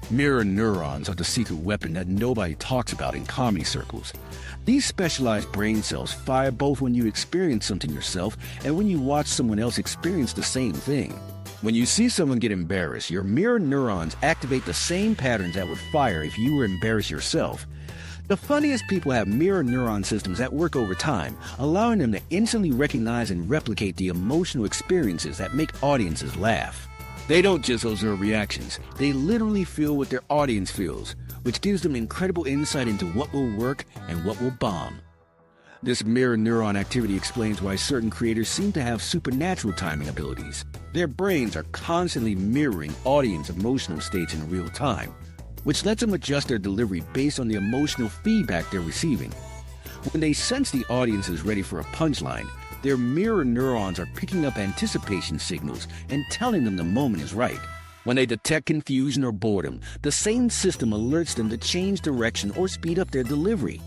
Mirror neurons are the secret weapon that nobody talks about in comedy circles. These specialized brain cells fire both when you experience something yourself and when you watch someone else experience the same thing. When you see someone get embarrassed, your mirror neurons activate the same patterns that would fire if you were embarrassed yourself. The funniest people have mirror neuron systems that work over time, allowing them to instantly recognize and replicate the emotional experiences that make audiences laugh. They don't just observe reactions, they literally feel what their audience feels, which gives them incredible insight into what will work and what will bomb. This mirror neuron activity explains why certain creators seem to have supernatural timing abilities. Their brains are constantly mirroring audience emotional states in real time, which lets them adjust their delivery based on the emotional feedback they're receiving. When they sense the audience is ready for a punchline, their mirror neurons are picking up anticipation signals and telling them the moment is right. When they detect confusion or boredom, the same system alerts them to change direction or speed up their delivery.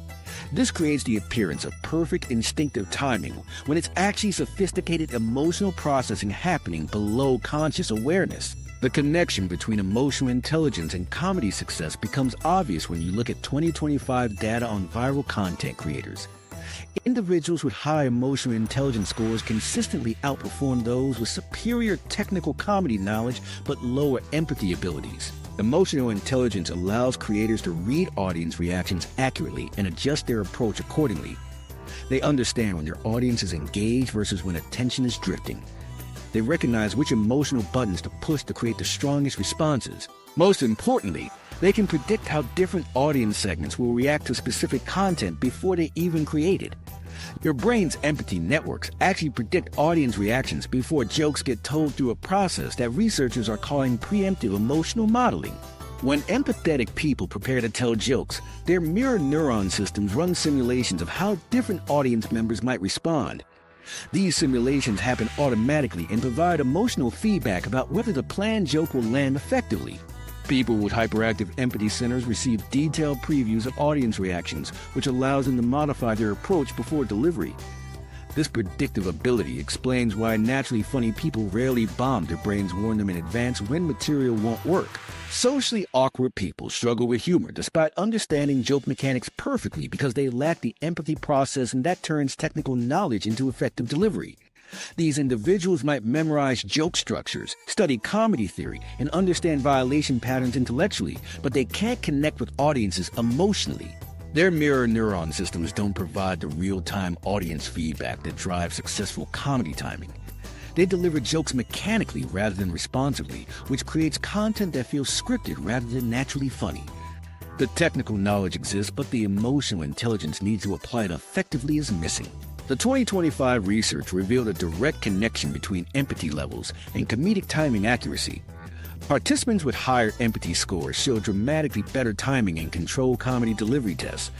This creates the appearance of perfect instinctive timing when it's actually sophisticated emotional processing happening below conscious awareness. The connection between emotional intelligence and comedy success becomes obvious when you look at 2025 data on viral content creators. Individuals with high emotional intelligence scores consistently outperform those with superior technical comedy knowledge but lower empathy abilities. Emotional intelligence allows creators to read audience reactions accurately and adjust their approach accordingly. They understand when their audience is engaged versus when attention is drifting. They recognize which emotional buttons to push to create the strongest responses. Most importantly, they can predict how different audience segments will react to specific content before they even create it. Your brain's empathy networks actually predict audience reactions before jokes get told through a process that researchers are calling preemptive emotional modeling. When empathetic people prepare to tell jokes, their mirror neuron systems run simulations of how different audience members might respond. These simulations happen automatically and provide emotional feedback about whether the planned joke will land effectively. People with hyperactive empathy centers receive detailed previews of audience reactions, which allows them to modify their approach before delivery. This predictive ability explains why naturally funny people rarely bomb. Their brains warn them in advance when material won't work. Socially awkward people struggle with humor despite understanding joke mechanics perfectly because they lack the empathy process, and that turns technical knowledge into effective delivery. These individuals might memorize joke structures, study comedy theory, and understand violation patterns intellectually, but they can't connect with audiences emotionally. Their mirror neuron systems don't provide the real-time audience feedback that drives successful comedy timing. They deliver jokes mechanically rather than responsively, which creates content that feels scripted rather than naturally funny. The technical knowledge exists, but the emotional intelligence needed to apply it effectively is missing. The 2025 research revealed a direct connection between empathy levels and comedic timing accuracy. Participants with higher empathy scores showed dramatically better timing in controlled comedy delivery tests.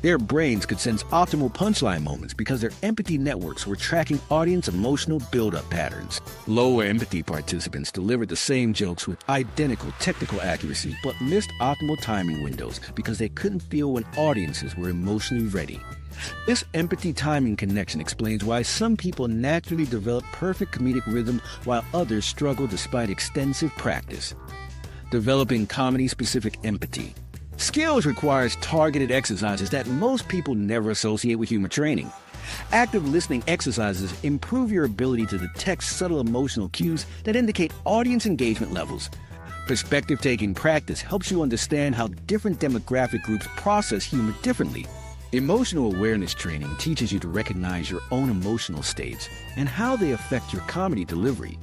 Their brains could sense optimal punchline moments because their empathy networks were tracking audience emotional build-up patterns. Lower empathy participants delivered the same jokes with identical technical accuracy but missed optimal timing windows because they couldn't feel when audiences were emotionally ready. This empathy timing connection explains why some people naturally develop perfect comedic rhythm while others struggle despite extensive practice. Developing comedy-specific empathy. Skills requires targeted exercises that most people never associate with humor training. Active listening exercises improve your ability to detect subtle emotional cues that indicate audience engagement levels. Perspective-taking practice helps you understand how different demographic groups process humor differently. Emotional awareness training teaches you to recognize your own emotional states and how they affect your comedy delivery.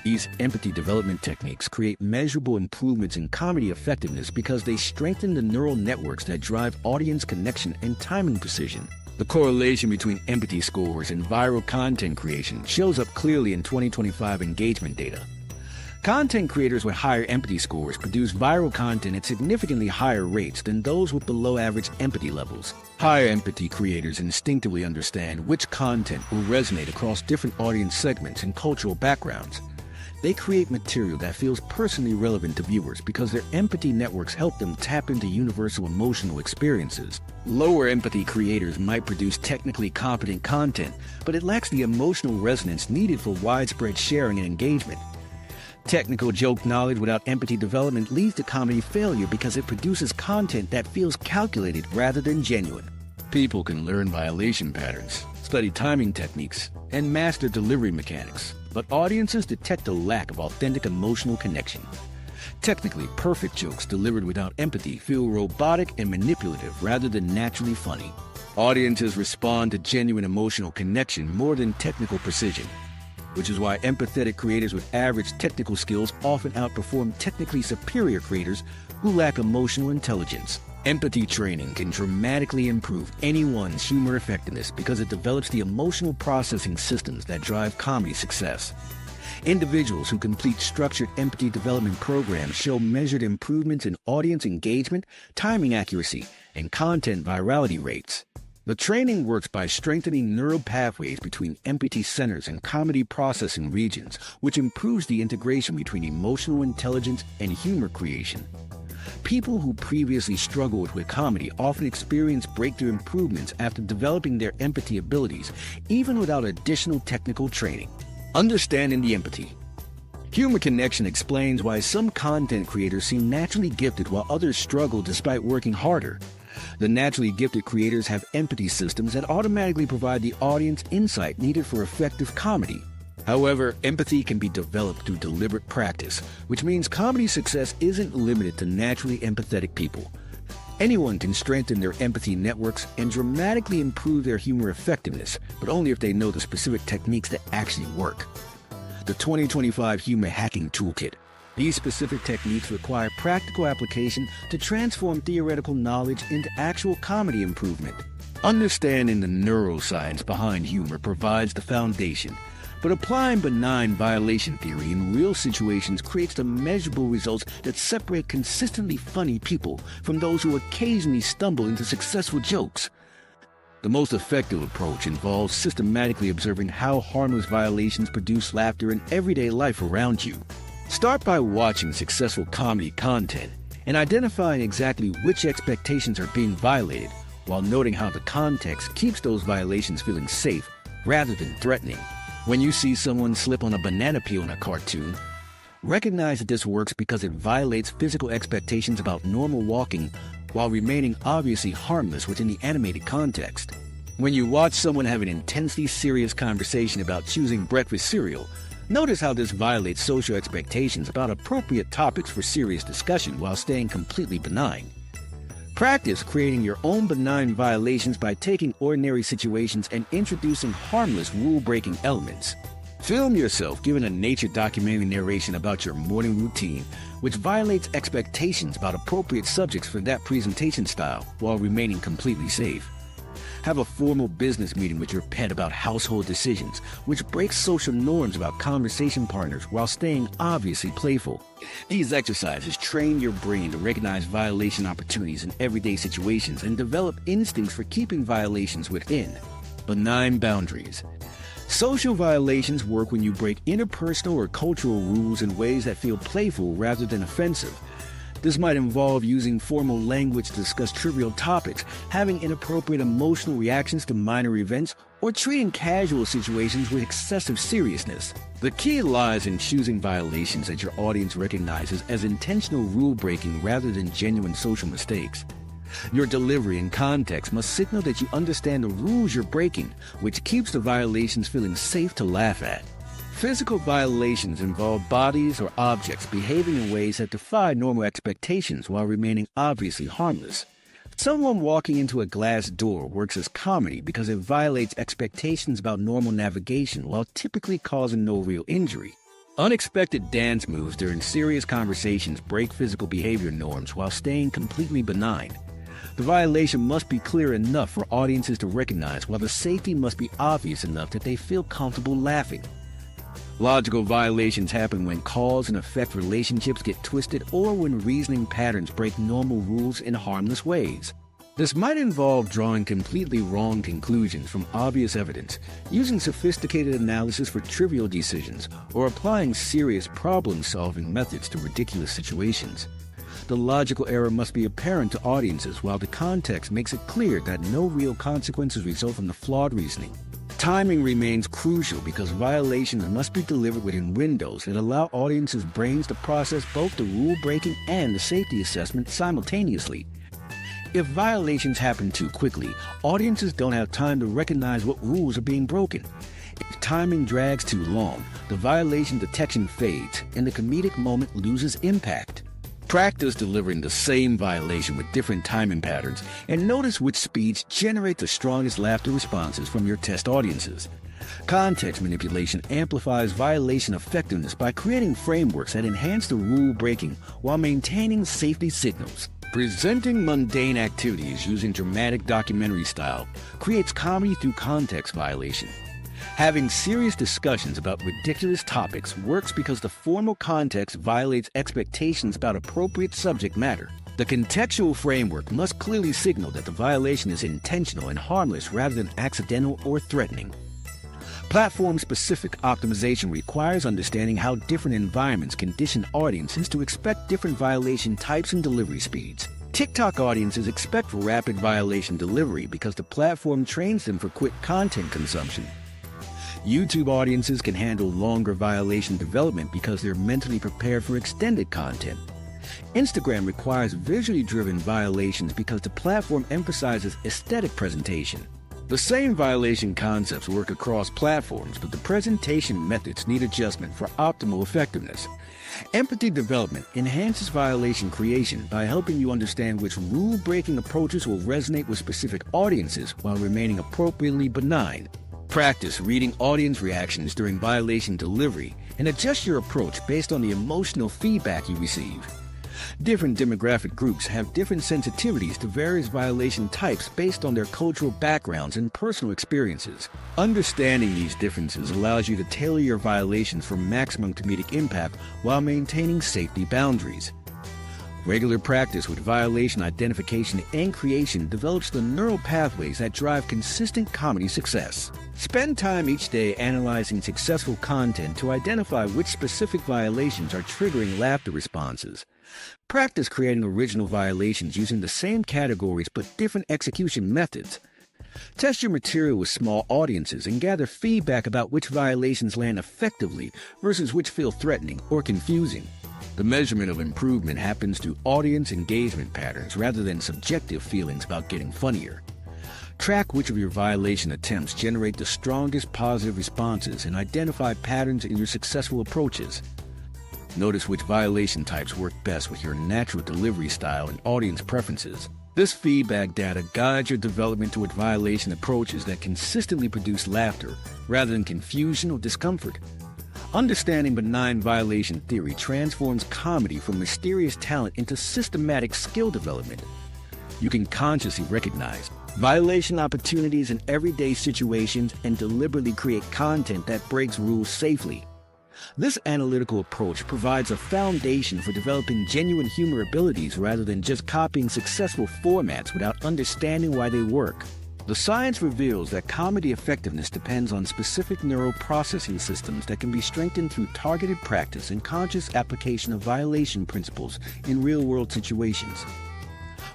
These empathy development techniques create measurable improvements in comedy effectiveness because they strengthen the neural networks that drive audience connection and timing precision. The correlation between empathy scores and viral content creation shows up clearly in 2025 engagement data. Content creators with higher empathy scores produce viral content at significantly higher rates than those with below-average empathy levels. Higher empathy creators instinctively understand which content will resonate across different audience segments and cultural backgrounds. They create material that feels personally relevant to viewers because their empathy networks help them tap into universal emotional experiences. Lower empathy creators might produce technically competent content, but it lacks the emotional resonance needed for widespread sharing and engagement. Technical joke knowledge without empathy development leads to comedy failure because it produces content that feels calculated rather than genuine. People can learn violation patterns, study timing techniques, and master delivery mechanics, but audiences detect a lack of authentic emotional connection. Technically perfect jokes delivered without empathy feel robotic and manipulative rather than naturally funny. Audiences respond to genuine emotional connection more than technical precision, which is why empathetic creators with average technical skills often outperform technically superior creators who lack emotional intelligence. Empathy training can dramatically improve anyone's humor effectiveness because it develops the emotional processing systems that drive comedy success. Individuals who complete structured empathy development programs show measured improvements in audience engagement, timing accuracy, and content virality rates. The training works by strengthening neural pathways between empathy centers and comedy processing regions, which improves the integration between emotional intelligence and humor creation. People who previously struggled with comedy often experience breakthrough improvements after developing their empathy abilities, even without additional technical training. Understanding the empathy. Humor connection explains why some content creators seem naturally gifted while others struggle despite working harder. The naturally gifted creators have empathy systems that automatically provide the audience insight needed for effective comedy. However, empathy can be developed through deliberate practice, which means comedy success isn't limited to naturally empathetic people. Anyone can strengthen their empathy networks and dramatically improve their humor effectiveness, but only if they know the specific techniques that actually work. The 2025 Humor Hacking Toolkit. These specific techniques require practical application to transform theoretical knowledge into actual comedy improvement. Understanding the neuroscience behind humor provides the foundation, but applying benign violation theory in real situations creates the measurable results that separate consistently funny people from those who occasionally stumble into successful jokes. The most effective approach involves systematically observing how harmless violations produce laughter in everyday life around you. Start by watching successful comedy content and identifying exactly which expectations are being violated, while noting how the context keeps those violations feeling safe rather than threatening. When you see someone slip on a banana peel in a cartoon, recognize that this works because it violates physical expectations about normal walking while remaining obviously harmless within the animated context. When you watch someone have an intensely serious conversation about choosing breakfast cereal, notice how this violates social expectations about appropriate topics for serious discussion while staying completely benign. Practice creating your own benign violations by taking ordinary situations and introducing harmless rule-breaking elements. Film yourself giving a nature documentary narration about your morning routine, which violates expectations about appropriate subjects for that presentation style while remaining completely safe. Have a formal business meeting with your pet about household decisions, which breaks social norms about conversation partners while staying obviously playful. These exercises train your brain to recognize violation opportunities in everyday situations and develop instincts for keeping violations within. Benign boundaries. Social violations work when you break interpersonal or cultural rules in ways that feel playful rather than offensive. This might involve using formal language to discuss trivial topics, having inappropriate emotional reactions to minor events, or treating casual situations with excessive seriousness. The key lies in choosing violations that your audience recognizes as intentional rule-breaking rather than genuine social mistakes. Your delivery and context must signal that you understand the rules you're breaking, which keeps the violations feeling safe to laugh at. Physical violations involve bodies or objects behaving in ways that defy normal expectations while remaining obviously harmless. Someone walking into a glass door works as comedy because it violates expectations about normal navigation while typically causing no real injury. Unexpected dance moves during serious conversations break physical behavior norms while staying completely benign. The violation must be clear enough for audiences to recognize, while the safety must be obvious enough that they feel comfortable laughing. Logical violations happen when cause and effect relationships get twisted or when reasoning patterns break normal rules in harmless ways. This might involve drawing completely wrong conclusions from obvious evidence, using sophisticated analysis for trivial decisions, or applying serious problem-solving methods to ridiculous situations. The logical error must be apparent to audiences, while the context makes it clear that no real consequences result from the flawed reasoning. Timing remains crucial because violations must be delivered within windows that allow audiences' brains to process both the rule-breaking and the safety assessment simultaneously. If violations happen too quickly, audiences don't have time to recognize what rules are being broken. If timing drags too long, the violation detection fades and the comedic moment loses impact. Practice delivering the same violation with different timing patterns and notice which speeds generate the strongest laughter responses from your test audiences. Context manipulation amplifies violation effectiveness by creating frameworks that enhance the rule breaking while maintaining safety signals. Presenting mundane activities using dramatic documentary style creates comedy through context violation. Having serious discussions about ridiculous topics works because the formal context violates expectations about appropriate subject matter. The contextual framework must clearly signal that the violation is intentional and harmless rather than accidental or threatening. Platform-specific optimization requires understanding how different environments condition audiences to expect different violation types and delivery speeds. TikTok audiences expect rapid violation delivery because the platform trains them for quick content consumption. YouTube audiences can handle longer violation development because they're mentally prepared for extended content. Instagram requires visually driven violations because the platform emphasizes aesthetic presentation. The same violation concepts work across platforms, but the presentation methods need adjustment for optimal effectiveness. Empathy development enhances violation creation by helping you understand which rule-breaking approaches will resonate with specific audiences while remaining appropriately benign. Practice reading audience reactions during violation delivery and adjust your approach based on the emotional feedback you receive. Different demographic groups have different sensitivities to various violation types based on their cultural backgrounds and personal experiences. Understanding these differences allows you to tailor your violations for maximum comedic impact while maintaining safety boundaries. Regular practice with violation identification and creation develops the neural pathways that drive consistent comedy success. Spend time each day analyzing successful content to identify which specific violations are triggering laughter responses. Practice creating original violations using the same categories but different execution methods. Test your material with small audiences and gather feedback about which violations land effectively versus which feel threatening or confusing. The measurement of improvement happens through audience engagement patterns rather than subjective feelings about getting funnier. Track which of your violation attempts generate the strongest positive responses and identify patterns in your successful approaches. Notice which violation types work best with your natural delivery style and audience preferences. This feedback data guides your development toward violation approaches that consistently produce laughter rather than confusion or discomfort. Understanding benign violation theory transforms comedy from mysterious talent into systematic skill development. You can consciously recognize violation opportunities in everyday situations and deliberately create content that breaks rules safely. This analytical approach provides a foundation for developing genuine humor abilities rather than just copying successful formats without understanding why they work. The science reveals that comedy effectiveness depends on specific neural processing systems that can be strengthened through targeted practice and conscious application of violation principles in real-world situations.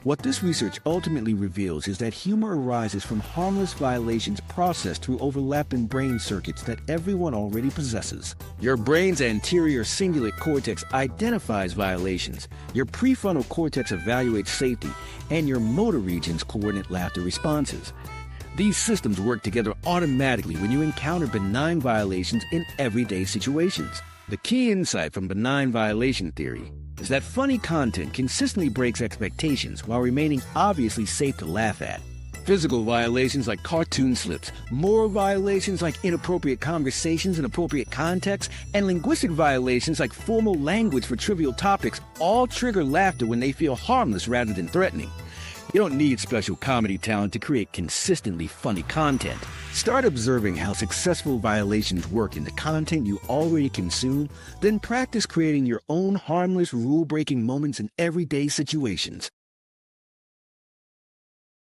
What this research ultimately reveals is that humor arises from harmless violations processed through overlapping brain circuits that everyone already possesses. Your brain's anterior cingulate cortex identifies violations, your prefrontal cortex evaluates safety, and your motor regions coordinate laughter responses. These systems work together automatically when you encounter benign violations in everyday situations. The key insight from benign violation theory is that funny content consistently breaks expectations while remaining obviously safe to laugh at. Physical violations like cartoon slips, moral violations like inappropriate conversations in appropriate contexts, and linguistic violations like formal language for trivial topics all trigger laughter when they feel harmless rather than threatening. You don't need special comedy talent to create consistently funny content. Start observing how successful violations work in the content you already consume, then practice creating your own harmless, rule-breaking moments in everyday situations.